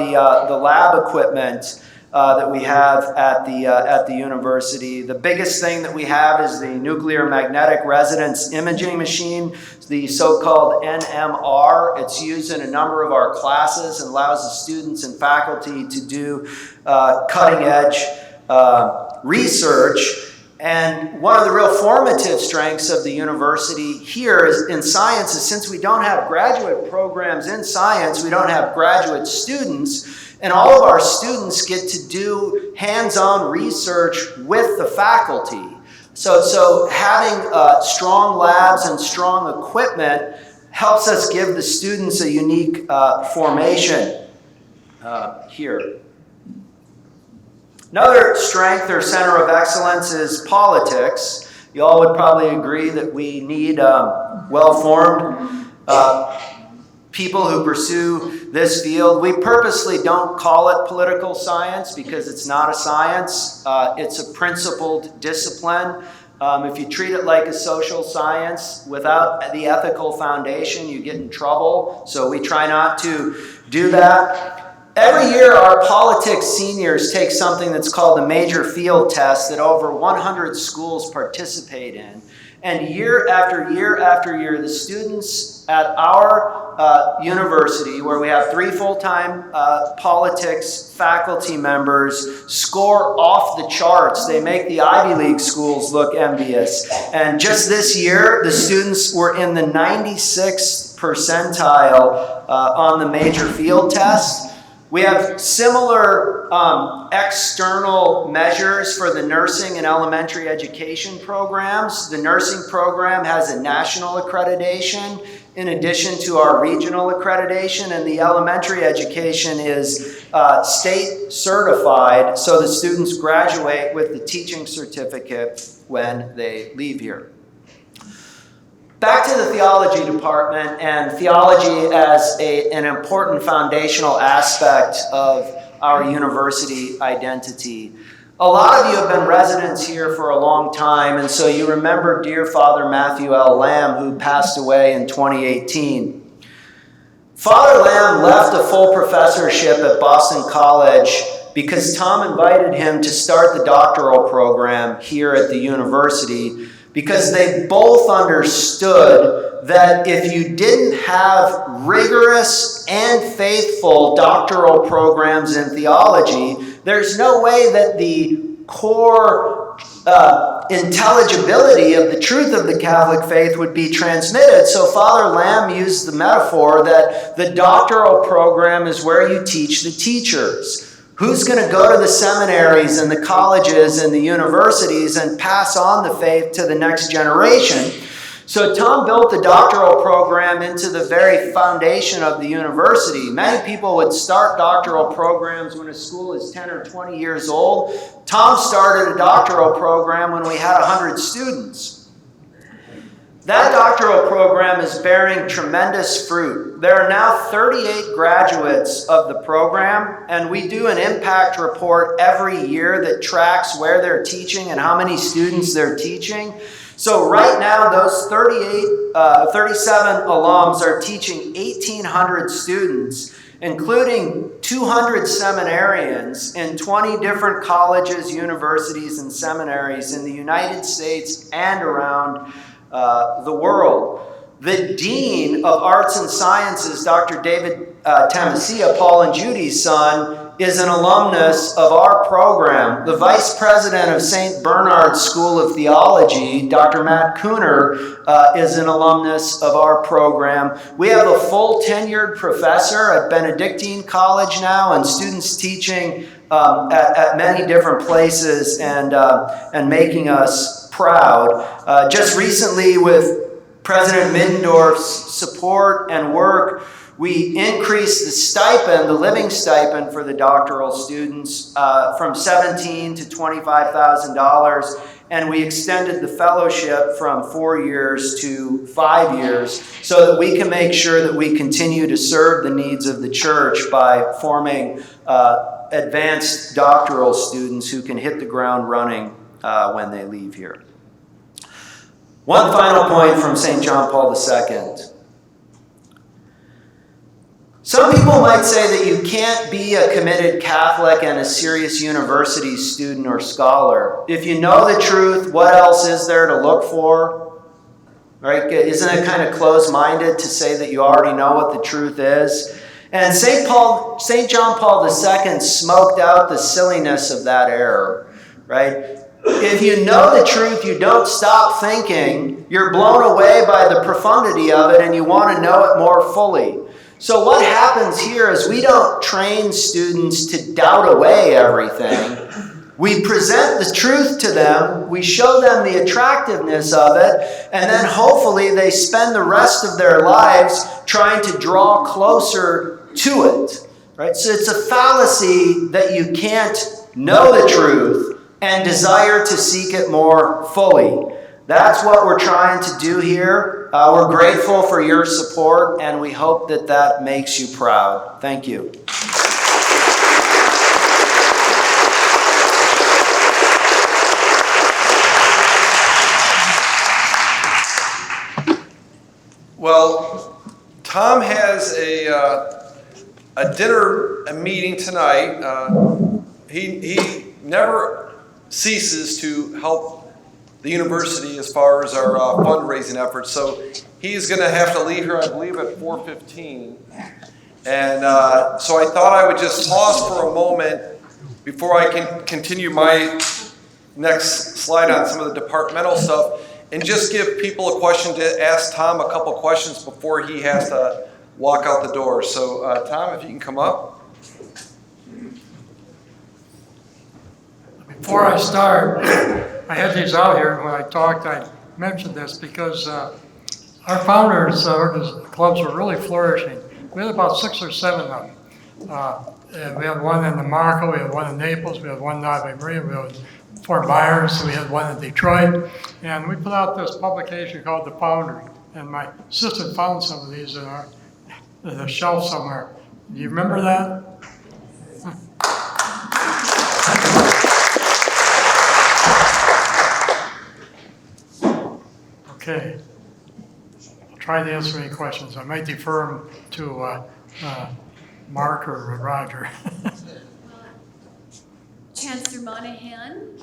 Speaker 5: the lab equipment that we have at the university. The biggest thing that we have is the nuclear magnetic resonance imaging machine, the so-called NMR. It's used in a number of our classes and allows the students and faculty to do cutting-edge research. And one of the real formative strengths of the university here is in science is since we don't have graduate programs in science, we don't have graduate students, and all of our students get to do hands-on research with the faculty. So having strong labs and strong equipment helps us give the students a unique formation here. Another strength or center of excellence is politics. You all would probably agree that we need well-formed people who pursue this field. We purposely don't call it political science because it's not a science. It's a principled discipline. If you treat it like a social science without the ethical foundation, you get in trouble. So we try not to do that. Every year, our politics seniors take something that's called the major field test that over 100 schools participate in. And year after year after year, the students at our university, where we have 3 full-time politics faculty members, score off the charts. They make the Ivy League schools look envious. And just this year, the students were in the 96th percentile on the major field test. We have similar external measures for the nursing and elementary education programs. The nursing program has a national accreditation in addition to our regional accreditation, and the elementary education is state certified, so the students graduate with the teaching certificate when they leave here. Back to the theology department and theology as an important foundational aspect of our university identity. A lot of you have been residents here for a long time, and so you remember dear Father Matthew L. Lamb, who passed away in 2018. Father Lamb left a full professorship at Boston College because Tom invited him to start the doctoral program here at the university, because they both understood that if you didn't have rigorous and faithful doctoral programs in theology, there's no way that the core intelligibility of the truth of the Catholic faith would be transmitted. So Father Lamb used the metaphor that the doctoral program is where you teach the teachers. Who's going to go to the seminaries and the colleges and the universities and pass on the faith to the next generation? So Tom built the doctoral program into the very foundation of the university. Many people would start doctoral programs when a school is 10 or 20 years old. Tom started a doctoral program when we had 100 students. That doctoral program is bearing tremendous fruit. There are now 38 graduates of the program, and we do an impact report every year that tracks where they're teaching and how many students they're teaching. So right now, those 37 alums are teaching 1,800 students, including 200 seminarians in 20 different colleges, universities, and seminaries in the United States and around the world. The Dean of Arts and Sciences, Dr. David Tamassia, Paul and Judy's son, is an alumnus of our program. The Vice President of St. Bernard's School of Theology, Dr. Matt Kuhner, is an alumnus of our program. We have a full tenured professor at Benedictine College now, and students teaching at many different places and making us proud. Just recently, with President Middendorf's support and work, we increased the stipend, the living stipend for the doctoral students from $17,000 to $25,000, and we extended the fellowship from 4 years to 5 years so that we can make sure that we continue to serve the needs of the church by forming advanced doctoral students who can hit the ground running when they leave here. One final point from St. John Paul II. Some people might say that you can't be a committed Catholic and a serious university student or scholar. If you know the truth, what else is there to look for? Right? Isn't it kind of closed-minded to say that you already know what the truth is? And St. John Paul II smoked out the silliness of that error, right? If you know the truth, you don't stop thinking. You're blown away by the profundity of it, and you want to know it more fully. So what happens here is we don't train students to doubt away everything. We present the truth to them, we show them the attractiveness of it, and then hopefully they spend the rest of their lives trying to draw closer to it. Right? So it's a fallacy that you can't know the truth and desire to seek it more fully. That's what we're trying to do here. We're grateful for your support, and we hope that that makes you proud. Thank you.
Speaker 4: Well, Tom has a dinner meeting tonight. He never ceases to help the university as far as our fundraising efforts. So he's going to have to leave here, I believe, at 4:15. And so I thought I would just pause for a moment before I can continue my next slide on some of the departmental stuff and just give people a question to ask Tom a couple questions before he has to walk out the door. So Tom, if you can come up.
Speaker 3: Before I start, I had these out here, and when I talked, I mentioned this because our founders' clubs were really flourishing. We had about 6 or 7 of them. We had one in the Marco, we had one in Naples, we had one in Ave Maria, we had Fort Myers, we had one in Detroit, and we put out this publication called The Founders, and my sister found some of these in the shelf somewhere. Do you remember that? Okay. try to answer any questions. I might defer them to Mark or Roger.
Speaker 6: Chancellor Monahan,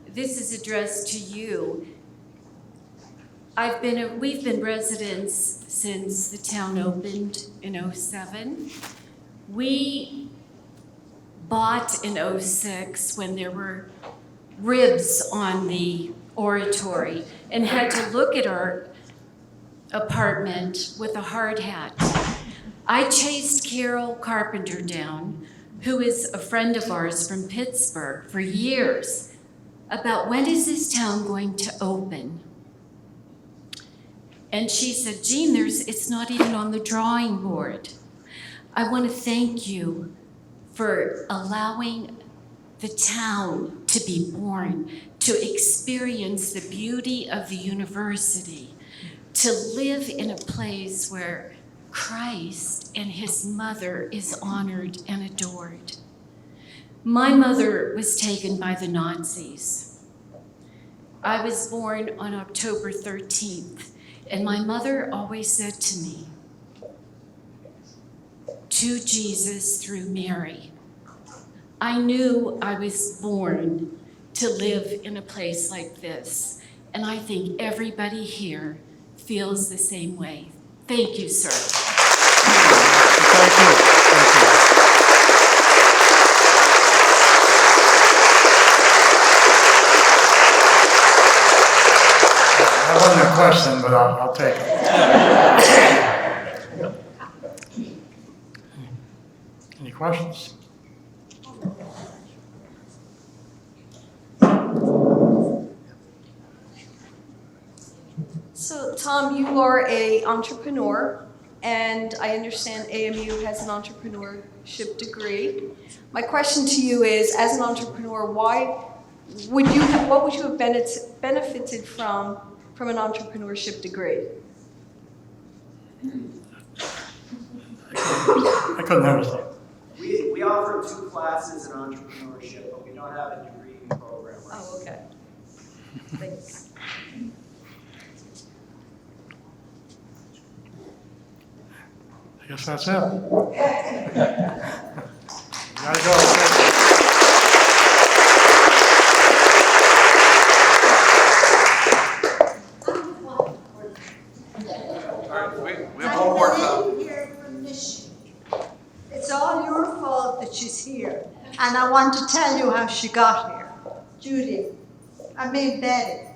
Speaker 6: this is addressed to you. We've been residents since the town opened in '07. We bought in '06 when there were ribs on the oratory and had to look at our apartment with a hard hat. I chased Carol Carpenter down, who is a friend of ours from Pittsburgh, for years, about when is this town going to open? And she said, Jean, it's not even on the drawing board. I want to thank you for allowing the town to be born, to experience the beauty of the university, to live in a place where Christ and his mother is honored and adored. My mother was taken by the Nazis. I was born on October 13th, and my mother always said to me, to Jesus through Mary. I knew I was born to live in a place like this, and I think everybody here feels the same way. Thank you, sir.
Speaker 3: Thank you. Thank you. That wasn't a question, but I'll take it. Any questions?
Speaker 7: So, Tom, you are an entrepreneur, and I understand AMU has an entrepreneurship degree. My question to you is, as an entrepreneur, what would you have benefited from an entrepreneurship degree?
Speaker 3: I couldn't understand.
Speaker 5: We offer 2 classes in entrepreneurship, but we don't have a degree program.
Speaker 7: Oh, okay. Thanks.
Speaker 3: I guess that's it. Gotta go.
Speaker 4: We have one more time.
Speaker 8: I'm here from Michigan. It's all your fault that she's here. And I want to tell you how she got here. Betty.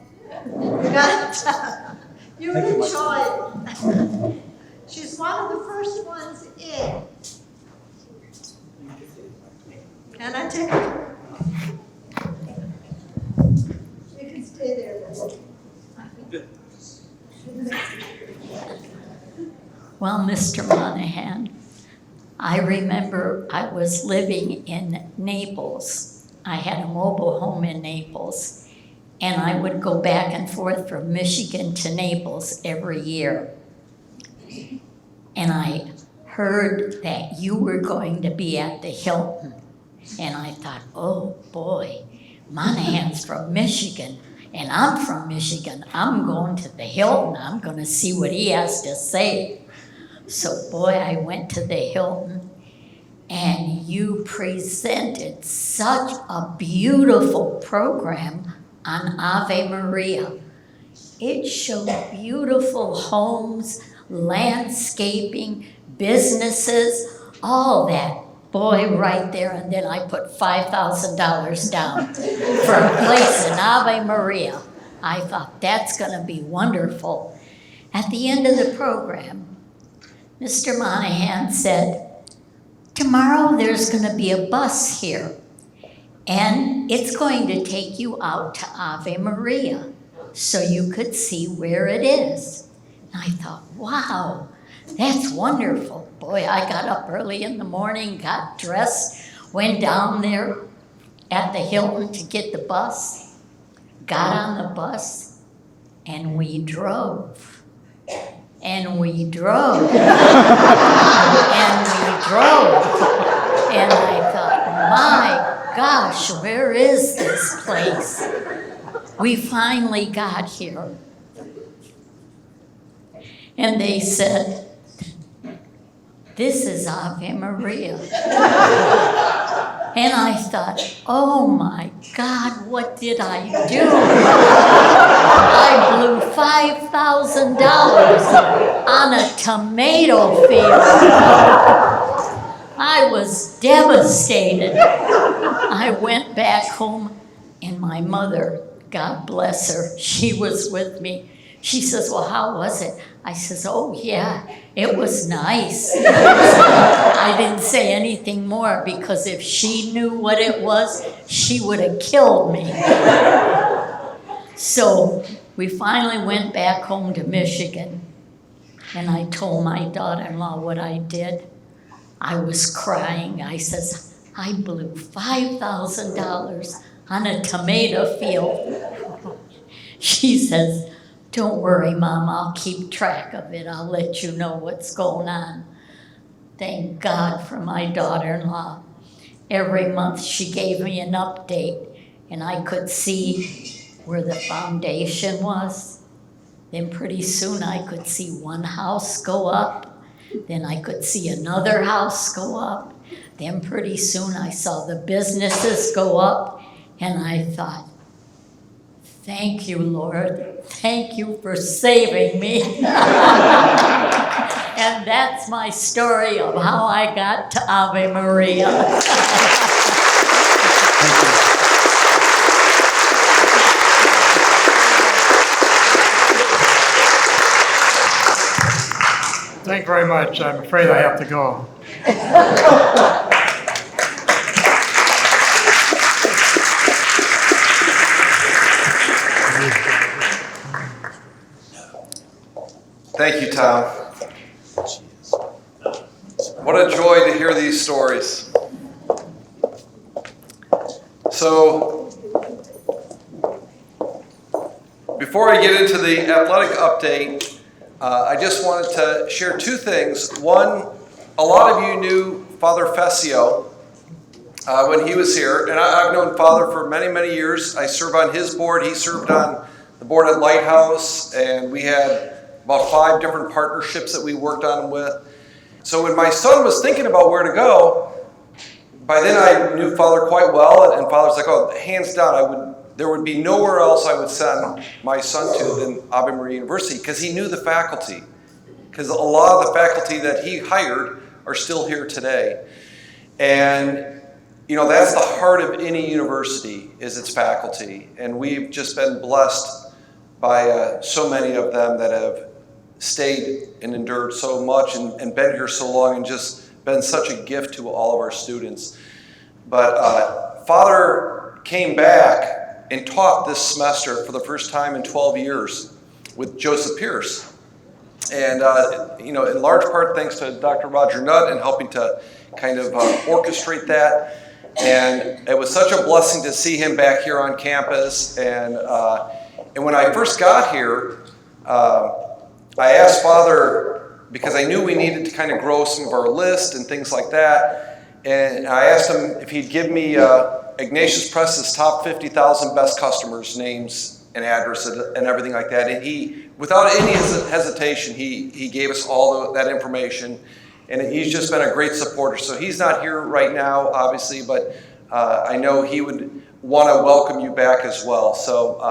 Speaker 8: You got to tell her. You'll enjoy it. She's one of the first ones in. Can I take her? You can stay there.
Speaker 9: Well, Mr. Monahan, I remember I was living in Naples. I had a mobile home in Naples, and I would go back and forth from Michigan to Naples every year. And I heard that you were going to be at the Hilton, and I thought, oh boy, Monahan's from Michigan, and I'm from Michigan. I'm going to the Hilton. I'm going to see what he has to say. So boy, I went to the Hilton, and you presented such a beautiful program on Ave Maria. It showed beautiful homes, landscaping, businesses, all that. Boy, right there, and then I put $5,000 down for a place in Ave Maria. I thought, that's gonna be wonderful. At the end of the program, Mr. Monahan said, tomorrow there's gonna be a bus here, and it's going to take you out to Ave Maria so you could see where it is. And I thought, wow, that's wonderful. Boy, I got up early in the morning, got dressed, went down there at the Hilton to get the bus, got on the bus, and we drove. And we drove. And we drove. And I thought, my gosh, where is this place? We finally got here. And they said, "This is Ave Maria." And I thought, oh my God, what did I do? I blew $5,000 on a tomato field. I was devastated. I went back home, and my mother, God bless her, she was with me. She says, "Well, how was it?" I says, "Oh yeah, it was nice." I didn't say anything more because if she knew what it was, she would have killed me. So we finally went back home to Michigan, and I told my daughter-in-law what I did. I was crying. I says, "I blew $5,000 on a tomato field." She says, "Don't worry, Mom, I'll keep track of it. I'll let you know what's going on." Thank God for my daughter-in-law. Every month she gave me an update, and I could see where the foundation was. Then pretty soon I could see one house go up. Then I could see another house go up. Then pretty soon I saw the businesses go up, and I thought, thank you, Lord. Thank you for saving me. And that's my story of how I got to Ave Maria.
Speaker 3: Thank you very much. I'm afraid I have to go.
Speaker 4: Thank you, Tom. What a joy to hear these stories. So, before I get into the athletic update, I just wanted to share two things. One, a lot of you knew Father Fessio when he was here, and I've known Father for many, many years. I serve on his board. He served on the board at Lighthouse, and we had about 5 different partnerships that we worked on with. So when my son was thinking about where to go, by then I knew Father quite well, and Father was like, "Oh, hands down, there would be nowhere else I would send my son to than Ave Maria University," because he knew the faculty. Because a lot of the faculty that he hired are still here today. And, you know, that's the heart of any university, is its faculty. And we've just been blessed by so many of them that have stayed and endured so much and been here so long and just been such a gift to all of our students. But Father came back and taught this semester for the first time in 12 years with Joseph Pierce. And, you know, in large part thanks to Dr. Roger Nutt and helping to kind of orchestrate that. And it was such a blessing to see him back here on campus. And when I first got here, I asked Father, because I knew we needed to kind of grow some of our list and things like that. And I asked him if he'd give me Ignatius Press's top 50,000 best customers, names and addresses and everything like that. And he, without any hesitation, he gave us all that information. And he's just been a great supporter. So he's not here right now, obviously, but I know he would want to welcome you back as well. So,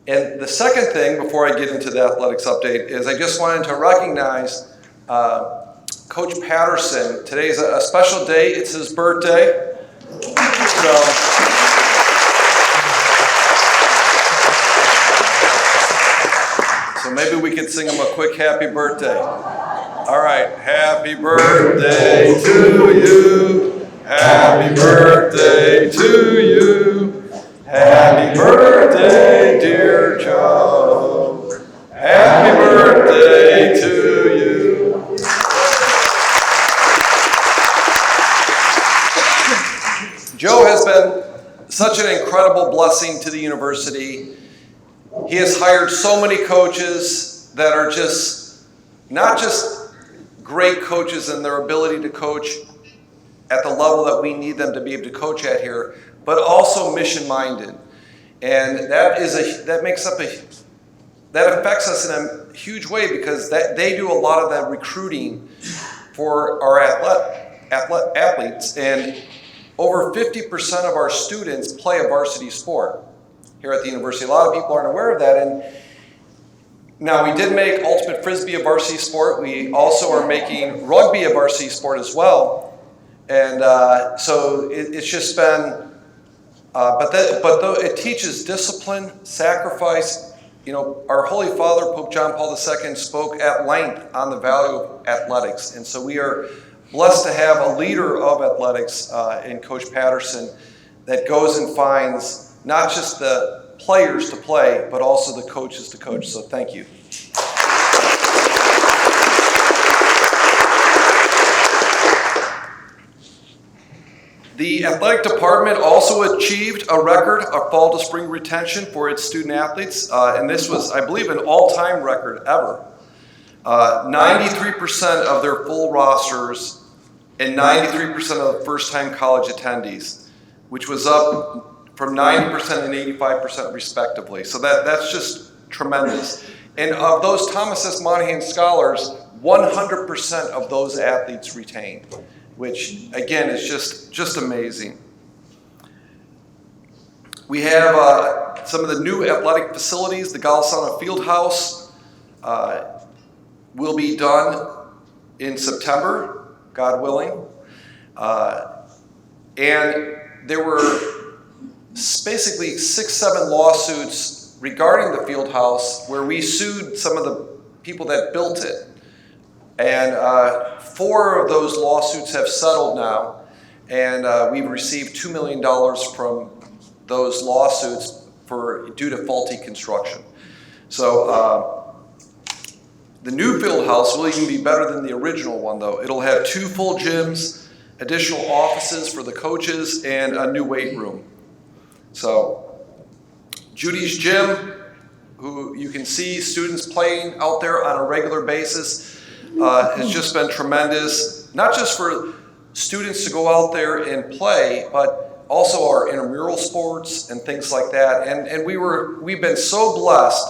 Speaker 4: and the second thing, before I get into the athletics update, is I just wanted to recognize Coach Patterson. Today's a special day. It's his birthday. So maybe we could sing him a quick happy birthday. All right. Happy birthday to you. Happy birthday to you. Happy birthday, dear Joe. Happy birthday to you. Joe has been such an incredible blessing to the university. He has hired so many coaches that are just, not just great coaches in their ability to coach at the level that we need them to be able to coach at here, but also mission-minded. And that makes up that affects us in a huge way because they do a lot of that recruiting for our athletes, and over 50% of our students play a varsity sport here at the university. A lot of people aren't aware of that, and now we did make ultimate frisbee a varsity sport. We also are making rugby a varsity sport as well, and so it's just been. But though it teaches discipline, sacrifice. You know, our Holy Father, Pope John Paul II, spoke at length on the value of athletics. And so we are blessed to have a leader of athletics in Coach Patterson that goes and finds not just the players to play, but also the coaches to coach. So thank you. The athletic department also achieved a record of fall to spring retention for its student athletes, and this was, I believe, an all-time record ever. 93% of their full rosters and 93% of the first-time college attendees, which was up from 90% and 85% respectively. So that's just tremendous. And of those Thomas S. Monahan scholars, 100% of those athletes retained, which again is just amazing. We have some of the new athletic facilities. The Golisano Fieldhouse will be done in September, God willing. And there were basically 6-7 lawsuits regarding the Fieldhouse where we sued some of the people that built it. And 4 of those lawsuits have settled now, and we've received $2 million from those lawsuits due to faulty construction. So the new field house will even be better than the original one, though. It'll have 2 full gyms, additional offices for the coaches, and a new weight room. So Judy's Gym, who you can see students playing out there on a regular basis, has just been tremendous, not just for students to go out there and play, but also our intramural sports and things like that. And we've been so blessed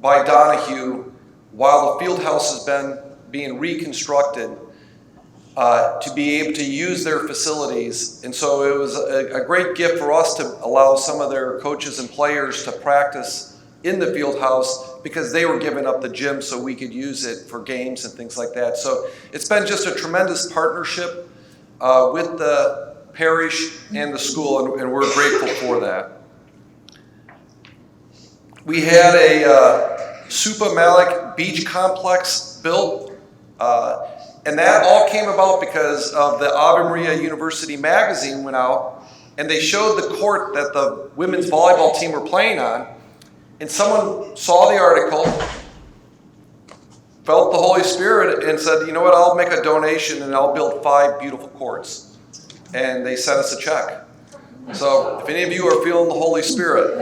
Speaker 4: by Donahue while the field house has been being reconstructed to be able to use their facilities. And so it was a great gift for us to allow some of their coaches and players to practice in the field house because they were giving up the gym so we could use it for games and things like that. So it's been just a tremendous partnership with the parish and the school, and we're grateful for that. We had a Supa Malik Beach Complex built, and that all came about because of the Ave Maria University magazine went out, and they showed the court that the women's volleyball team were playing on. And someone saw the article, felt the Holy Spirit, and said, you know what, I'll make a donation and I'll build 5 beautiful courts. And they sent us a check. So if any of you are feeling the Holy Spirit,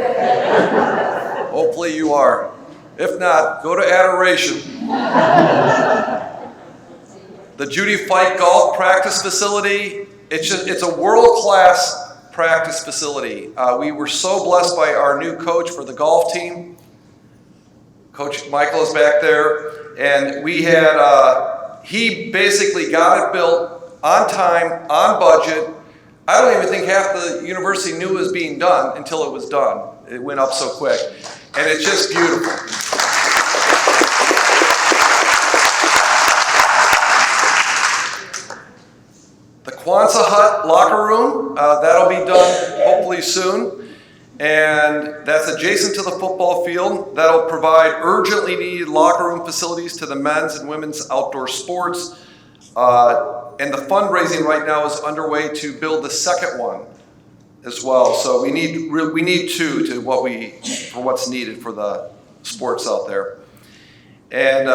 Speaker 4: hopefully you are. If not, go to adoration. The Judy Fike Golf Practice Facility, it's a world-class practice facility. We were so blessed by our new coach for the golf team. Coach Michael is back there, and we had, he basically got it built on time, on budget. I don't even think half the university knew it was being done until it was done. It went up so quick, and it's just beautiful. Kwanzaa Hut locker room, that'll be done hopefully soon, and that's adjacent to the football field. That'll provide urgently needed locker room facilities to the men's and women's outdoor sports, and the fundraising right now is underway to build the second one as well. So we need 2 for what's needed for the sports out there, and.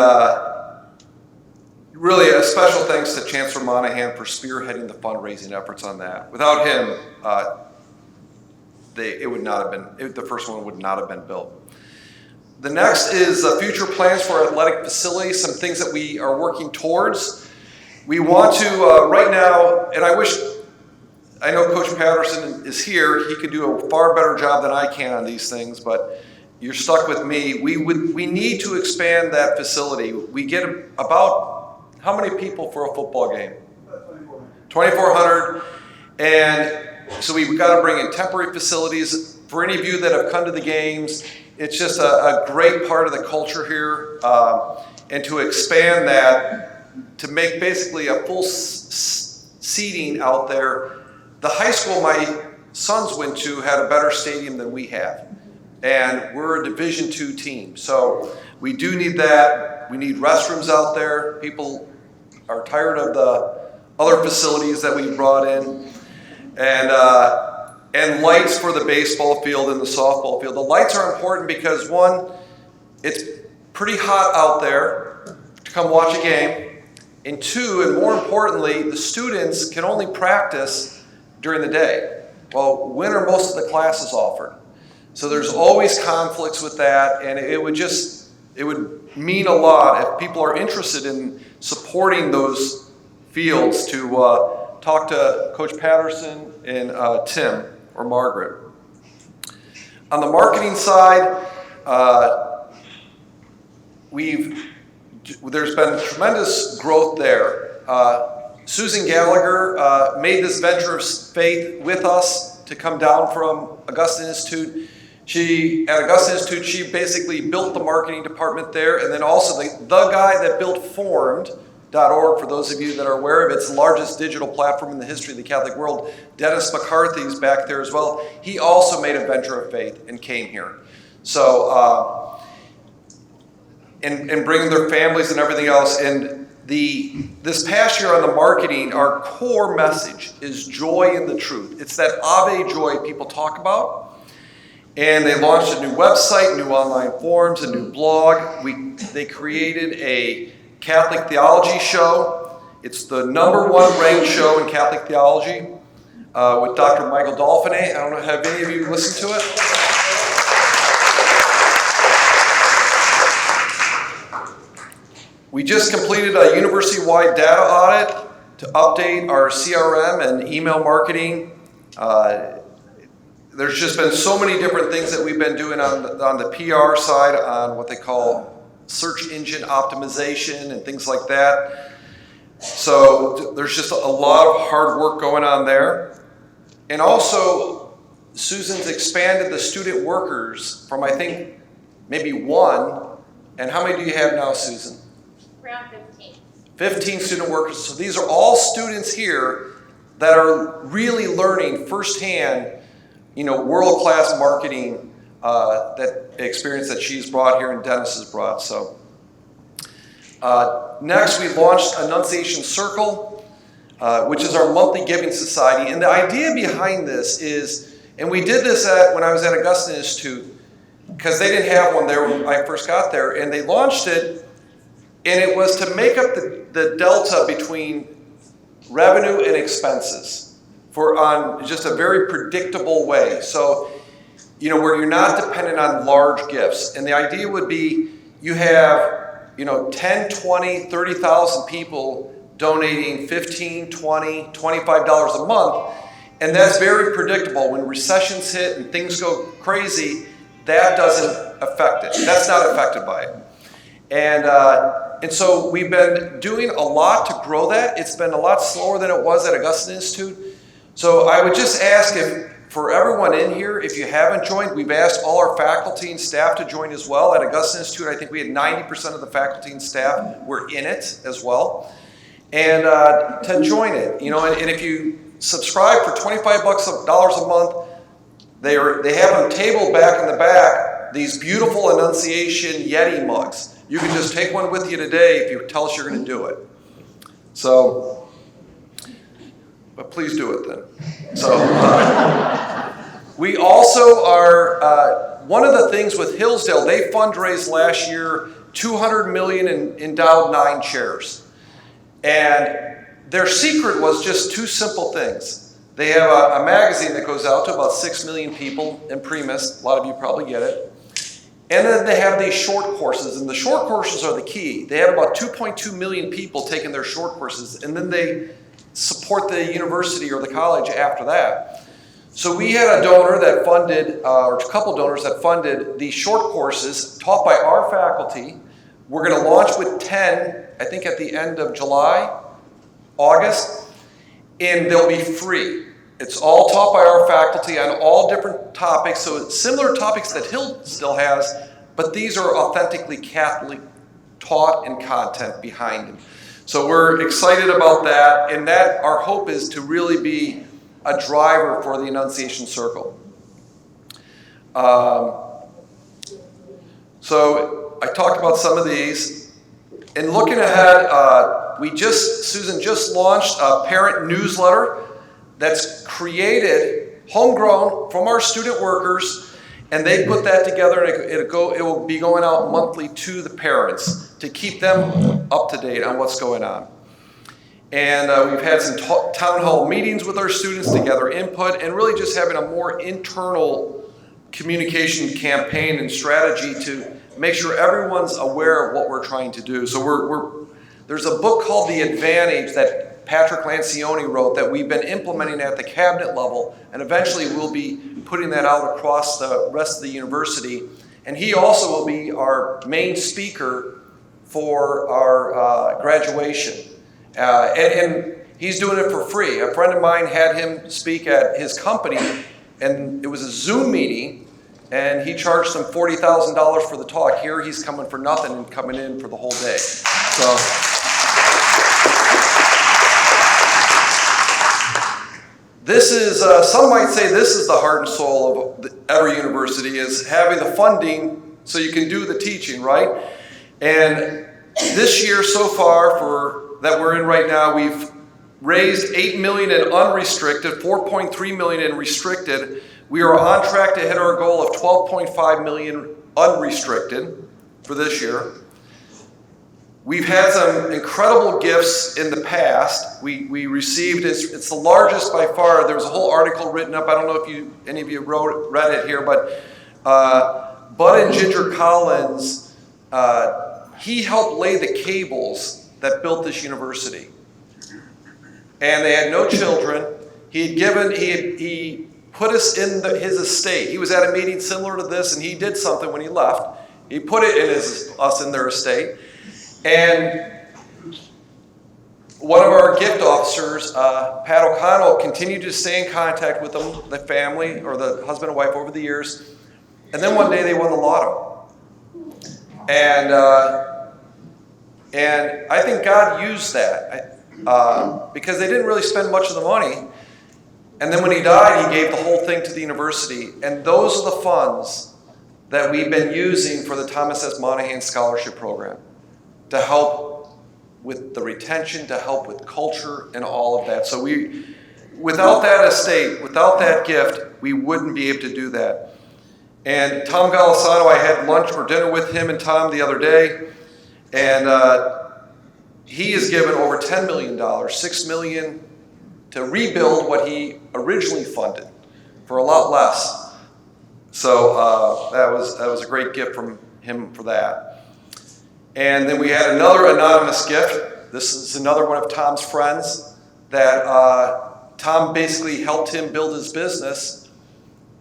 Speaker 4: Really, a special thanks to Chancellor Monahan for spearheading the fundraising efforts on that. Without him, it would not have been. The first one would not have been built. The next is future plans for athletic facilities. Some things that we are working towards. We want to right now, and I know Coach Patterson is here. He could do a far better job than I can on these things, but you're stuck with me. We need to expand that facility. We get about, how many people for a football game? 2,400. And so we've got to bring in temporary facilities. For any of you that have come to the games, it's just a great part of the culture here. And to expand that, to make basically a full seating out there. The high school my sons went to had a better stadium than we have. And we're a Division II team. So we do need that. We need restrooms out there. People are tired of the other facilities that we brought in. And lights for the baseball field and the softball field. The lights are important because, one, it's pretty hot out there to come watch a game. And two, and more importantly, the students can only practice during the day. Well, when are most of the classes offered? So there's always conflicts with that, and it would mean a lot if people are interested in supporting those fields to talk to Coach Patterson and Tim or Margaret. On the marketing side, there's been tremendous growth there. Susan Gallagher made this venture of faith with us to come down from Augusta Institute. At Augusta Institute, she basically built the marketing department there, and then also the guy that built Formed.org, for those of you that are aware of it, it's the largest digital platform in the history of the Catholic world. Dennis McCarthy's back there as well. He also made a venture of faith and came here. So, and bringing their families and everything else. And this past year on the marketing, our core message is joy in the truth. It's that Ave joy people talk about. And they launched a new website, new online forums, a new blog. They created a Catholic theology show. It's the #1 ranked show in Catholic theology with Dr. Michael Dolphine. I don't know, have any of you listened to it? We just completed a university-wide data audit to update our CRM and email marketing. There's just been so many different things that we've been doing on the PR side, on what they call search engine optimization and things like that. So there's just a lot of hard work going on there. And also, Susan's expanded the student workers from, I think, maybe 1. And how many do you have now, Susan?
Speaker 10: Around 15.
Speaker 4: 15 student workers. So these are all students here that are really learning firsthand, world-class marketing, that experience that she's brought here and Dennis has brought. So next, we launched Annunciation Circle, which is our monthly giving society. And the idea behind this is, and we did this when I was at Augusta Institute, because they didn't have one there when I first got there, and they launched it, and it was to make up the delta between revenue and expenses on just a very predictable way. So, where you're not dependent on large gifts. And the idea would be you have, 10, 20, 30,000 people donating $15, $20, $25 a month. And that's very predictable. When recessions hit and things go crazy, that doesn't affect it. That's not affected by it. And so we've been doing a lot to grow that. It's been a lot slower than it was at Augusta Institute. So I would just ask for everyone in here, if you haven't joined, we've asked all our faculty and staff to join as well. At Augusta Institute, I think we had 90% of the faculty and staff were in it as well. And to join it, and if you subscribe for $25 a month, they have them tabled back in the back, these beautiful Annunciation Yeti mugs. You can just take one with you today if you tell us you're going to do it. So, but please do it then. So, we also are, one of the things with Hillsdale, they fundraised last year $200 million and endowed 9 chairs. And their secret was just 2 simple things. They have a magazine that goes out to about 6 million people, Imprimis, a lot of you probably get it. And then they have these short courses, and the short courses are the key. They have about 2.2 million people taking their short courses, and then they support the university or the college after that. So we had a donor that funded, or a couple donors that funded the short courses taught by our faculty. We're going to launch with 10, I think at the end of July, August, and they'll be free. It's all taught by our faculty on all different topics, so it's similar topics that Hillsdale has, but these are authentically Catholic taught and content behind them. So we're excited about that, and that our hope is to really be a driver for the Annunciation Circle. So I talked about some of these. And looking ahead, Susan just launched a parent newsletter that's created, homegrown from our student workers, and they put that together, and it will be going out monthly to the parents to keep them up to date on what's going on. And we've had some town hall meetings with our students to gather input and really just having a more internal communication campaign and strategy to make sure everyone's aware of what we're trying to do. So there's a book called The Advantage that Patrick Lancioni wrote that we've been implementing at the cabinet level, and eventually we'll be putting that out across the rest of the university. And he also will be our main speaker for our graduation. And he's doing it for free. A friend of mine had him speak at his company, and it was a Zoom meeting, and he charged them $40,000 for the talk. Here he's coming for nothing and coming in for the whole day. So this is, some might say this is the heart and soul of every university, is having the funding so you can do the teaching, right? And this year so far that we're in right now, we've raised $8 million in unrestricted, $4.3 million in restricted. We are on track to hit our goal of $12.5 million unrestricted for this year. We've had some incredible gifts in the past. We received, it's the largest by far. There was a whole article written up. I don't know if any of you read it here, but Bud and Ginger Collins, he helped lay the cables that built this university. And they had no children. He put us in his estate. He was at a meeting similar to this, and he did something when he left. He put it in us in their estate. And one of our gift officers, Pat O'Connell, continued to stay in contact with them, the family, or the husband and wife over the years. And then one day they won the lotto. And I think God used that because they didn't really spend much of the money. And then when he died, he gave the whole thing to the university. And those are the funds that we've been using for the Thomas S. Monahan Scholarship Program to help with the retention, to help with culture and all of that. So without that estate, without that gift, we wouldn't be able to do that. And Tom Golisano, I had lunch or dinner with him and Tom the other day. And he has given over $10 million, $6 million to rebuild what he originally funded for a lot less. So that was a great gift from him for that. And then we had another anonymous gift. This is another one of Tom's friends that Tom basically helped him build his business.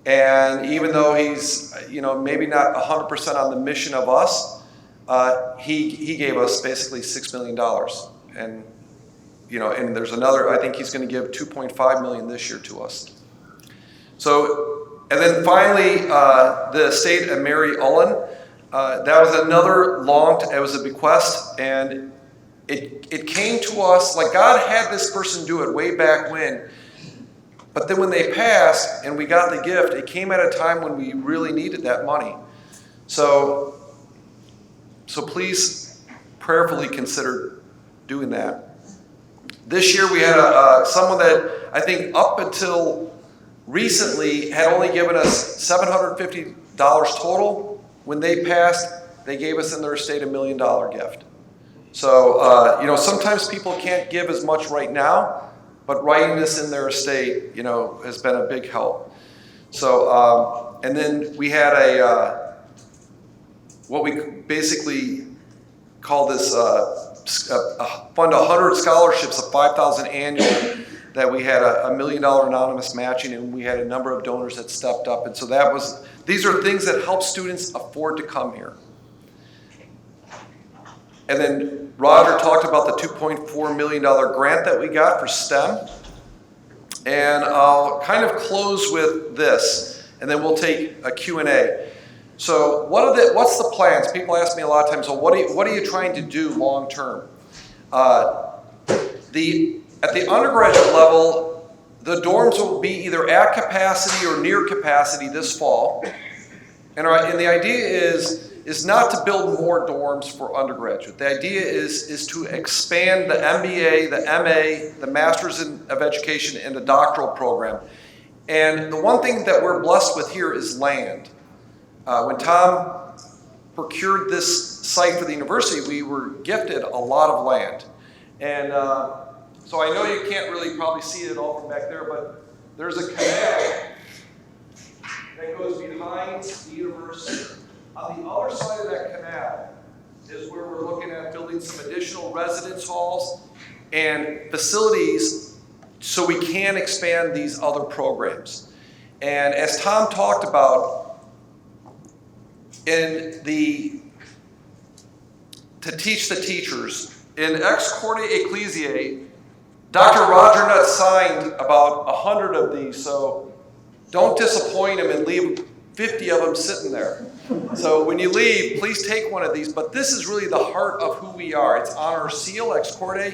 Speaker 4: And even though he's maybe not 100% on the mission of us, he gave us basically $6 million, and and there's another. I think he's going to give $2.5 million this year to us. So, and then finally, the estate of Mary Ullen. That was another it was a bequest, and it came to us like God had this person do it way back when. But then when they passed and we got the gift, it came at a time when we really needed that money. So please prayerfully consider doing that. This year we had someone that I think up until recently had only given us $750 total. When they passed, they gave us in their estate $1 million gift. So, sometimes people can't give as much right now, but writing this in their estate, has been a big help. So, and then we had what we basically call this fund 100 scholarships of $5,000 annual that we had a $1 million anonymous matching, and we had a number of donors that stepped up. And so these are things that help students afford to come here. And then Roger talked about the $2.4 million grant that we got for STEM. And I'll kind of close with this, and then we'll take a Q&A. So what's the plans? People ask me a lot of times, so what are you trying to do long term? At the undergraduate level, the dorms will be either at capacity or near capacity this fall. And the idea is not to build more dorms for undergraduate. The idea is to expand the MBA, the MA, the Masters of Education, and the doctoral program. And the one thing that we're blessed with here is land. When Tom procured this site for the university, we were gifted a lot of land. And so I know you can't really probably see it all from back there, but there's a canal that goes behind the university. On the other side of that canal is where we're looking at building some additional residence halls and facilities so we can expand these other programs. And as Tom talked about, to teach the teachers, in Ex Corde Ecclesiae, Dr. Roger Nutt signed about 100 of these, so don't disappoint him and leave 50 of them sitting there. So when you leave, please take one of these, but this is really the heart of who we are. It's on our seal, Ex Corde,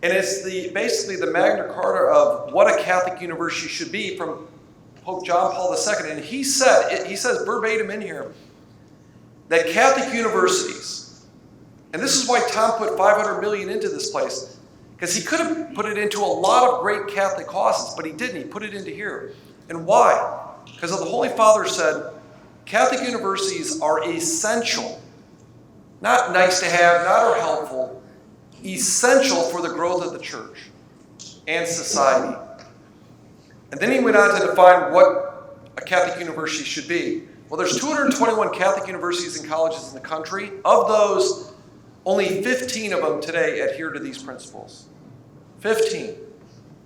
Speaker 4: and it's basically the Magna Carta of what a Catholic university should be from Pope John Paul II. And he says verbatim in here, that Catholic universities, and this is why Tom put $500 million into this place, because he could have put it into a lot of great Catholic causes, but he didn't. He put it into here. And why? Because the Holy Father said, Catholic universities are essential, not nice to have, not are helpful, essential for the growth of the church and society. And then he went on to define what a Catholic university should be. Well, there's 221 Catholic universities and colleges in the country. Of those, only 15 of them today adhere to these principles. 15.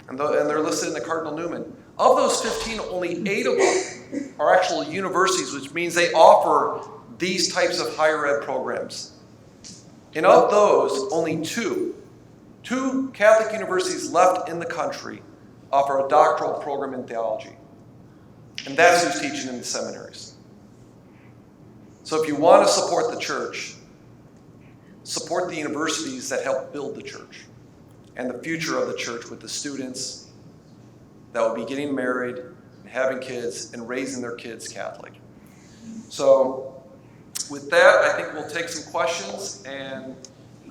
Speaker 4: And they're listed in the Cardinal Newman. Of those 15, only 8 of them are actual universities, which means they offer these types of higher ed programs. And of those, only two Catholic universities left in the country offer a doctoral program in theology. And that's who's teaching in the seminaries. So if you want to support the church, support the universities that help build the church and the future of the church with the students that will be getting married and having kids and raising their kids Catholic. So with that, I think we'll take some questions, and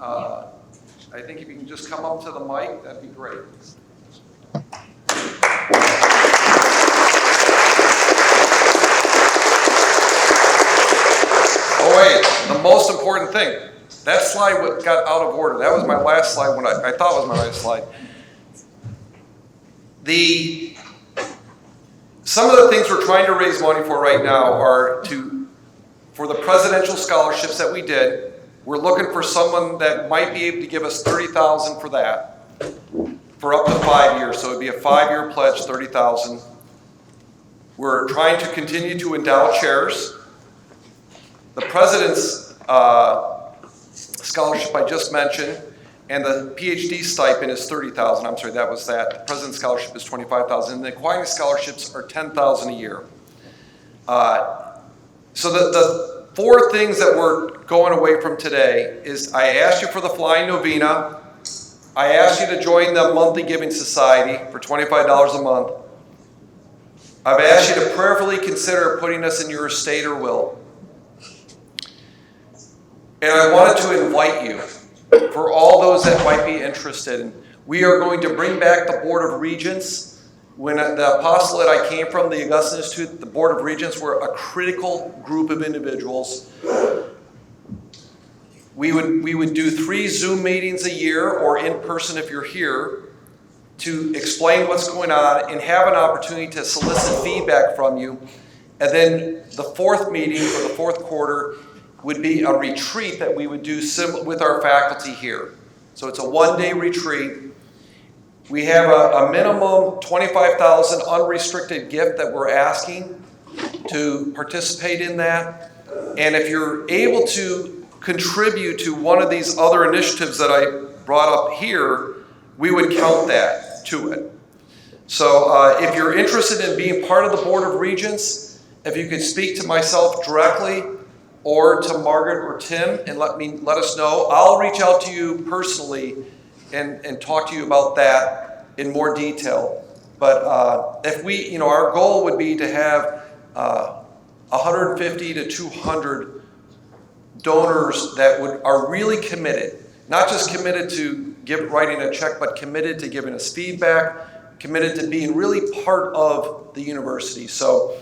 Speaker 4: I think if you can just come up to the mic, that'd be great. Oh wait, the most important thing. That slide got out of order. That was my last slide, when I thought was my last slide. Some of the things we're trying to raise money for right now are for the presidential scholarships that we did. We're looking for someone that might be able to give us $30,000 for that, for up to 5 years. So it'd be a 5-year pledge, $30,000. We're trying to continue to endow chairs. The president's scholarship I just mentioned, and the PhD stipend is $30,000. I'm sorry, that was that. The president's scholarship is $25,000, and the Aquinas scholarships are $10,000 a year. So the 4 things that we're going away from today is, I asked you for the Flying Novena. I asked you to join the monthly giving society for $25 a month. I've asked you to prayerfully consider putting us in your estate or will. And I wanted to invite you, for all those that might be interested, we are going to bring back the Board of Regents. When the apostolate I came from, the Augustine Institute, the Board of Regents were a critical group of individuals. We would do 3 Zoom meetings a year, or in person if you're here, to explain what's going on and have an opportunity to solicit feedback from you. And then the 4th meeting for the 4th quarter would be a retreat that we would do with our faculty here. So it's a 1-day retreat. We have a minimum $25,000 unrestricted gift that we're asking to participate in that. And if you're able to contribute to one of these other initiatives that I brought up here, we would count that to it. So if you're interested in being part of the Board of Regents, if you could speak to myself directly or to Margaret or Tim and let us know, I'll reach out to you personally and talk to you about that in more detail. But if we, our goal would be to have 150 to 200 donors that are really committed, not just committed to writing a check, but committed to giving us feedback, committed to being really part of the university. So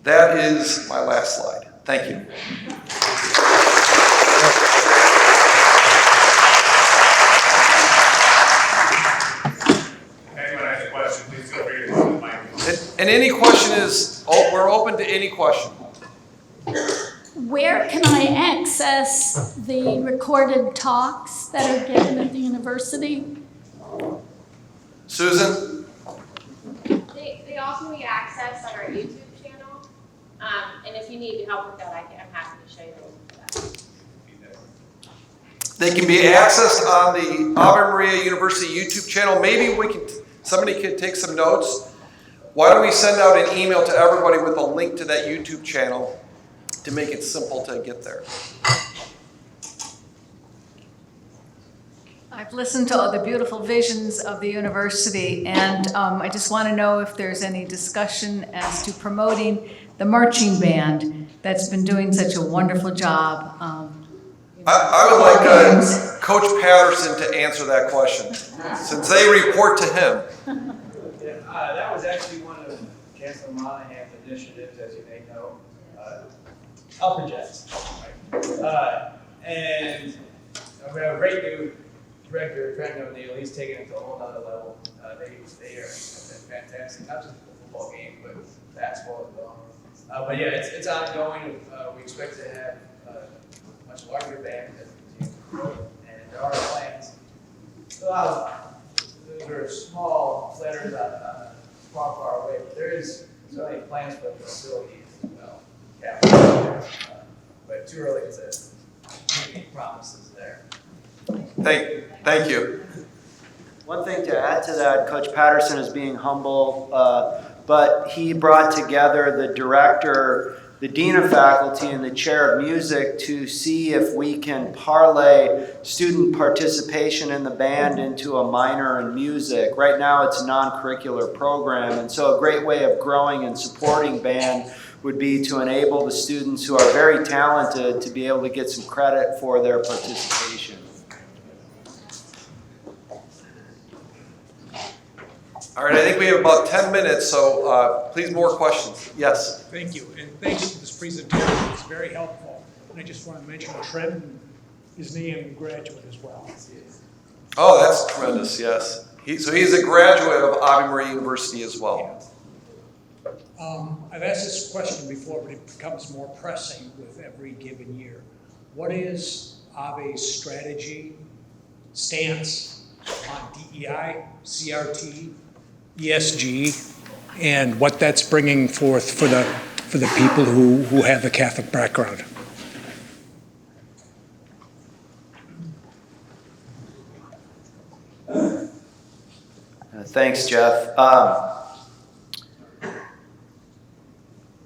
Speaker 4: that is my last slide. Thank you.
Speaker 1: Anyone has a question, please feel free to come to the mic.
Speaker 4: And any question we're open to any question.
Speaker 10: Where can I access the recorded talks that are given at the university?
Speaker 4: Susan?
Speaker 11: They all can be accessed on our YouTube channel. And if you need help with that, I'm happy to show you that.
Speaker 4: They can be accessed on the Ave Maria University YouTube channel. Maybe somebody could take some notes. Why don't we send out an email to everybody with a link to that YouTube channel to make it simple to get there.
Speaker 12: I've listened to all the beautiful visions of the university, and I just want to know if there's any discussion as to promoting the marching band that's been doing such a wonderful job.
Speaker 4: I would like Coach Patterson to answer that question, since they report to him.
Speaker 13: That was actually one of Chancellor Monahan's initiatives, as you may know. Upper Jets, right? And we have a great new director, Trent O'Neill. He's taken it to a whole other level. They are fantastic, not just the football game, but basketball as well. But yeah, it's ongoing. We expect to have a much larger band as we continue to grow, and there are plans. Those are small letters far away, but there is certainly plans for the facilities as well. Yeah, but too early to make any promises there.
Speaker 4: Thank you.
Speaker 5: One thing to add to that, Coach Patterson is being humble, but he brought together the director, the dean of faculty, and the chair of music to see if we can parlay student participation in the band into a minor in music. Right now it's a non-curricular program, and so a great way of growing and supporting band would be to enable the students who are very talented to be able to get some credit for their participation.
Speaker 4: All right, I think we have about 10 minutes, so please more questions. Yes?
Speaker 14: Thank you, and thanks for this presentation. It's very helpful. And I just want to mention Trent is an EM graduate as well.
Speaker 4: Oh, that's tremendous, yes. So he's a graduate of Ave Maria University as well.
Speaker 14: I've asked this question before, but it becomes more pressing with every given year. What is Ave's strategy, stance on DEI, CRT, ESG, and what that's bringing forth for the people who have the Catholic background?
Speaker 5: Thanks, Jeff.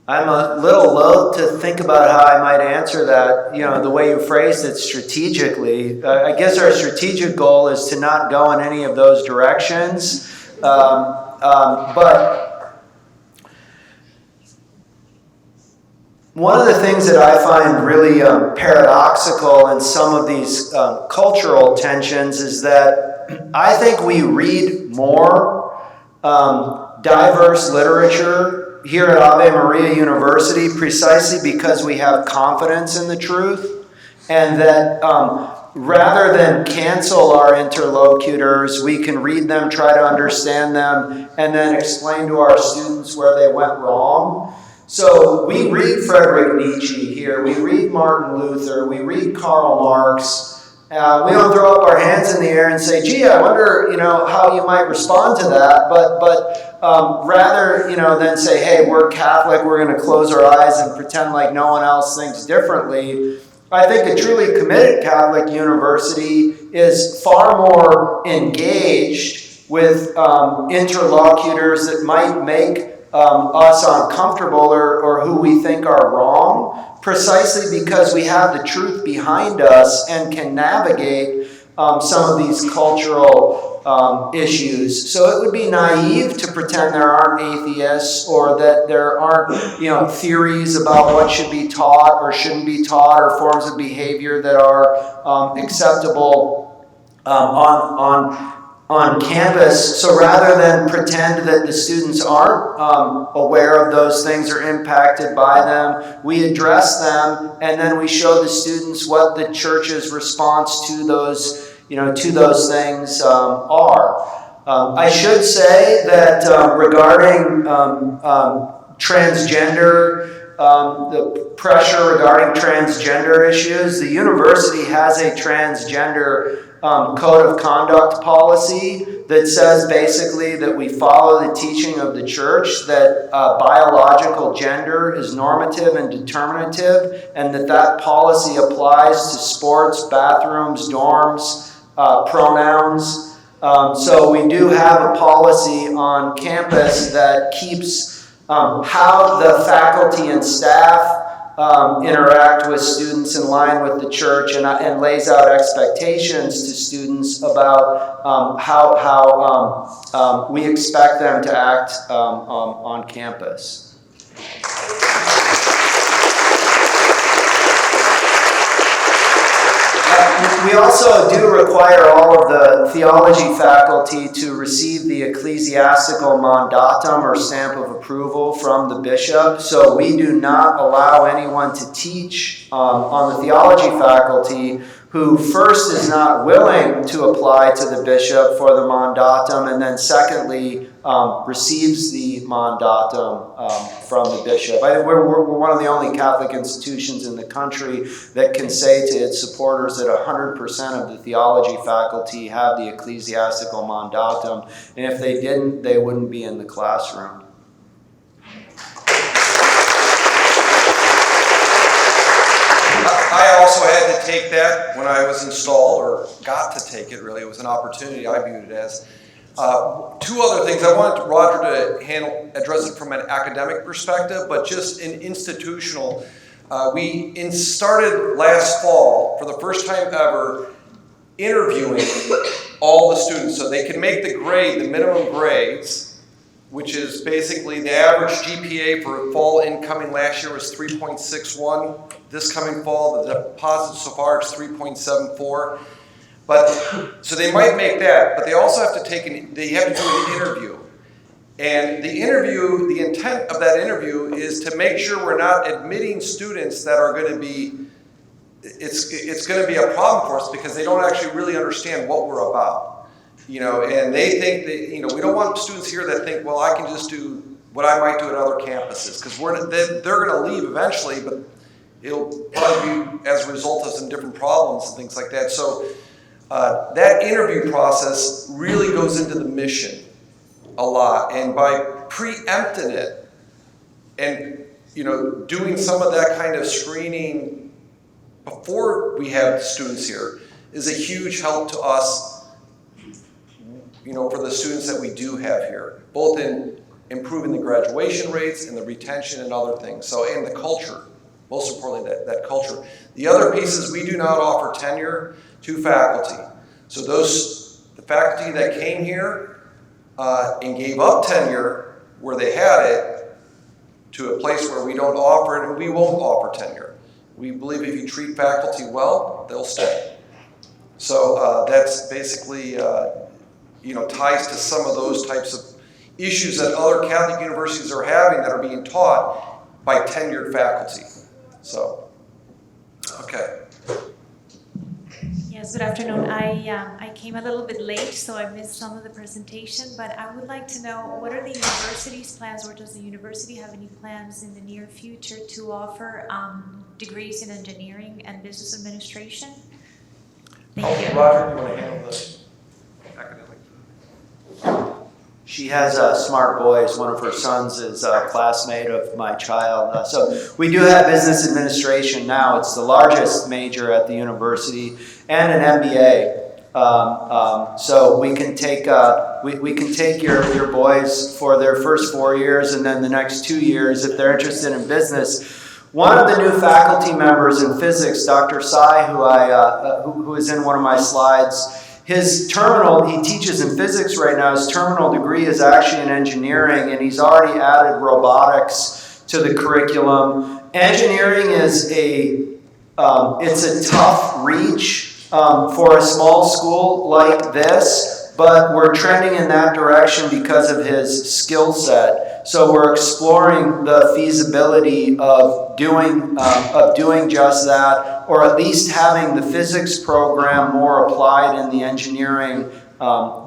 Speaker 5: I'm a little loath to think about how I might answer that, the way you phrased it strategically. I guess our strategic goal is to not go in any of those directions. But one of the things that I find really paradoxical in some of these cultural tensions is that I think we read more diverse literature here at Ave Maria University precisely because we have confidence in the truth, and that rather than cancel our interlocutors, we can read them, try to understand them, and then explain to our students where they went wrong. So we read Friedrich Nietzsche here, we read Martin Luther, we read Karl Marx, We don't throw up our hands in the air and say, gee, I wonder, how you might respond to that. But rather, than say, hey, we're Catholic, we're going to close our eyes and pretend like no one else thinks differently. I think a truly committed Catholic university is far more engaged with interlocutors that might make us uncomfortable or who we think are wrong, precisely because we have the truth behind us and can navigate some of these cultural issues. So it would be naive to pretend there aren't atheists or that there aren't, theories about what should be taught or shouldn't be taught or forms of behavior that are acceptable on campus. So rather than pretend that the students aren't aware of those things or impacted by them, we address them and then we show the students what the church's response to those things are. I should say that regarding transgender, the pressure regarding transgender issues, the university has a transgender code of conduct policy that says basically that we follow the teaching of the church, that biological gender is normative and determinative, and that policy applies to sports, bathrooms, dorms, pronouns. So we do have a policy on campus that keeps how the faculty and staff interact with students in line with the church and lays out expectations to students about how we expect them to act on campus. We also do require all of the theology faculty to receive the ecclesiastical mandatum or stamp of approval from the bishop. So we do not allow anyone to teach on the theology faculty who first is not willing to apply to the bishop for the mandatum, and then secondly receives the mandatum from the bishop. I think we're one of the only Catholic institutions in the country that can say to its supporters that 100% of the theology faculty have the ecclesiastical mandatum, and if they didn't, they wouldn't be in the classroom.
Speaker 4: I also had to take that when I was installed, or got to take it really. It was an opportunity, I viewed it as. Two other things. I wanted Roger to address it from an academic perspective, but just an institutional. We started last fall, for the first time ever, interviewing all the students so they could make the grade, the minimum grades, which is basically the average GPA for fall incoming last year was 3.61. This coming fall, the deposit so far is 3.74. But so they might make that, but they also have to they have to do an interview. And the intent of that interview is to make sure we're not admitting students that are going to be, it's going to be a problem for us because they don't actually really understand what we're about. And they think that, we don't want students here that think, well, I can just do what I might do at other campuses, because they're going to leave eventually, but it'll probably be as a result of some different problems and things like that. So that interview process really goes into the mission a lot, and by preempting it and doing some of that kind of screening before we have students here is a huge help to us, for the students that we do have here, both in improving the graduation rates and the retention and other things. So, and the culture, most importantly, that culture. The other piece is we do not offer tenure to faculty. So the faculty that came here and gave up tenure where they had it to a place where we don't offer it, and we won't offer tenure. We believe if you treat faculty well, they'll stay. So that's basically, ties to some of those types of issues that other Catholic universities are having that are being taught by tenured faculty. So, okay.
Speaker 15: Yes, good afternoon. I came a little bit late, so I missed some of the presentation, but I would like to know, what are the university's plans, or does the university have any plans in the near future to offer degrees in engineering and business administration? Thank you.
Speaker 4: Roger, you want to handle the academic?
Speaker 5: She has smart boys. One of her sons is a classmate of my child. So we do have business administration now. It's the largest major at the university, and an MBA. So we can take your boys for their first 4 years, and then the next 2 years if they're interested in business. One of the new faculty members in physics, Dr. Sai, who is in one of my slides, his terminal, he teaches in physics right now, his terminal degree is actually in engineering, and he's already added robotics to the curriculum. Engineering is it's a tough reach for a small school like this, but we're trending in that direction because of his skill set. So we're exploring the feasibility of doing just that, or at least having the physics program more applied in the engineering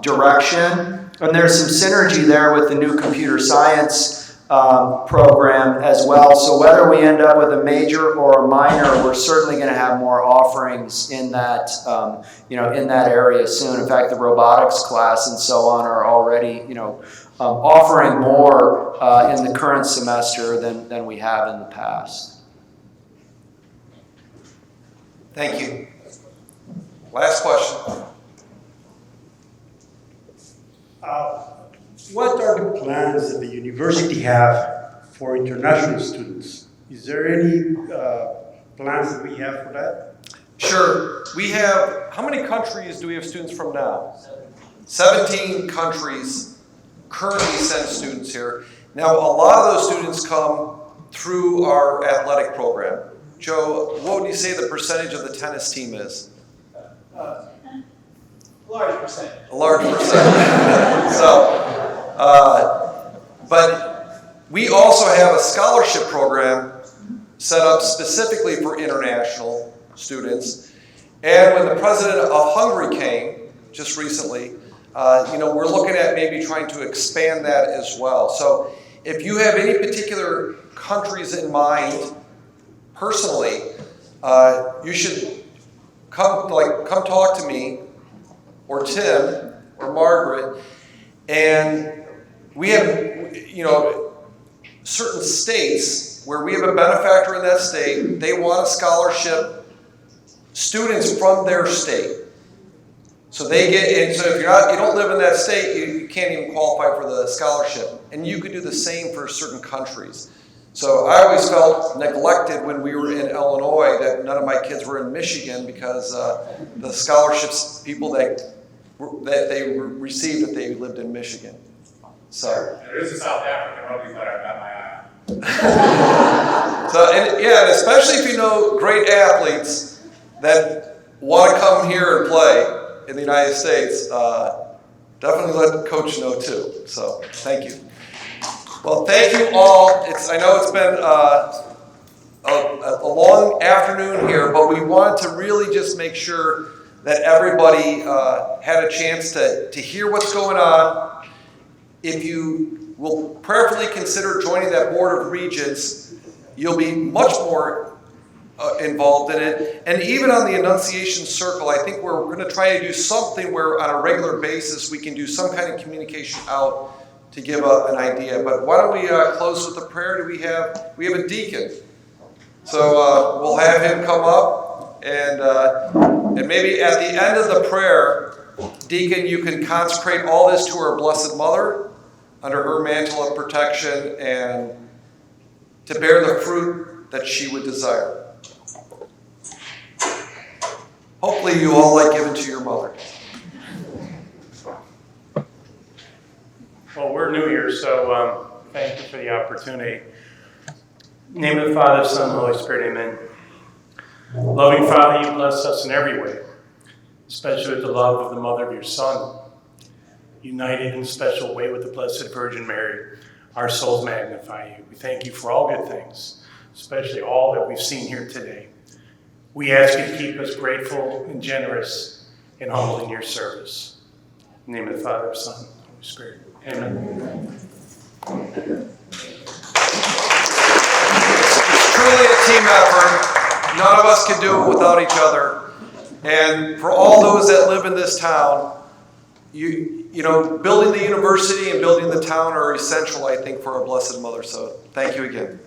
Speaker 5: direction. And there's some synergy there with the new computer science program as well. So whether we end up with a major or a minor, we're certainly going to have more offerings in that in that area soon. In fact, the robotics class and so on are already offering more in the current semester than we have in the past.
Speaker 4: Thank you. Last question.
Speaker 16: What are the plans that the university have for international students? Is there any plans that we have for that?
Speaker 4: Sure. We have, how many countries do we have students from now? 17 countries currently send students here. Now, a lot of those students come through our athletic program. Joe, what would you say the percentage of the tennis team is?
Speaker 13: Large percentage.
Speaker 4: A large percentage. But we also have a scholarship program set up specifically for international students. And when the president of Hungary came just recently, we're looking at maybe trying to expand that as well. So if you have any particular countries in mind, personally, you should come talk to me or Tim or Margaret. And we have, certain states where we have a benefactor in that state. They want to scholarship students from their state. So they get, and so if you don't live in that state, you can't even qualify for the scholarship. And you could do the same for certain countries. So I always felt neglected when we were in Illinois that none of my kids were in Michigan because the scholarships people that they received if they lived in Michigan. So
Speaker 1: there is a South African rugby player I've got my eye on.
Speaker 4: So and especially if you know great athletes that want to come here and play in the United States, definitely let the coach know too. So thank you. Well, thank you all. I know it's been a long afternoon here, but we wanted to really just make sure that everybody had a chance to hear what's going on. If you will prayerfully consider joining that Board of Regents, you'll be much more involved in it. And even on the Annunciation Circle, I think we're going to try to do something where on a regular basis we can do some kind of communication out to give an idea. But why don't we close with a prayer? We have a deacon. So we'll have him come up, and maybe at the end of the prayer, Deacon, you can consecrate all this to our Blessed Mother under her mantle of protection and to bear the fruit that she would desire. Hopefully you all like giving to your mother.
Speaker 17: Well, we're new here, so thank you for the opportunity. In the name of the Father, Son, and Holy Spirit, amen. Loving Father, you bless us in every way, especially with the love of the mother of your Son, united in a special way with the Blessed Virgin Mary. Our souls magnify you. We thank you for all good things, especially all that we've seen here today. We ask you to keep us grateful and generous and humble in your service. In the name of the Father, Son, and Holy Spirit. Amen.
Speaker 4: It's truly a team effort. None of us can do it without each other. And for all those that live in this town, you know, building the university and building the town are essential, I think, for our Blessed Mother. So thank you again.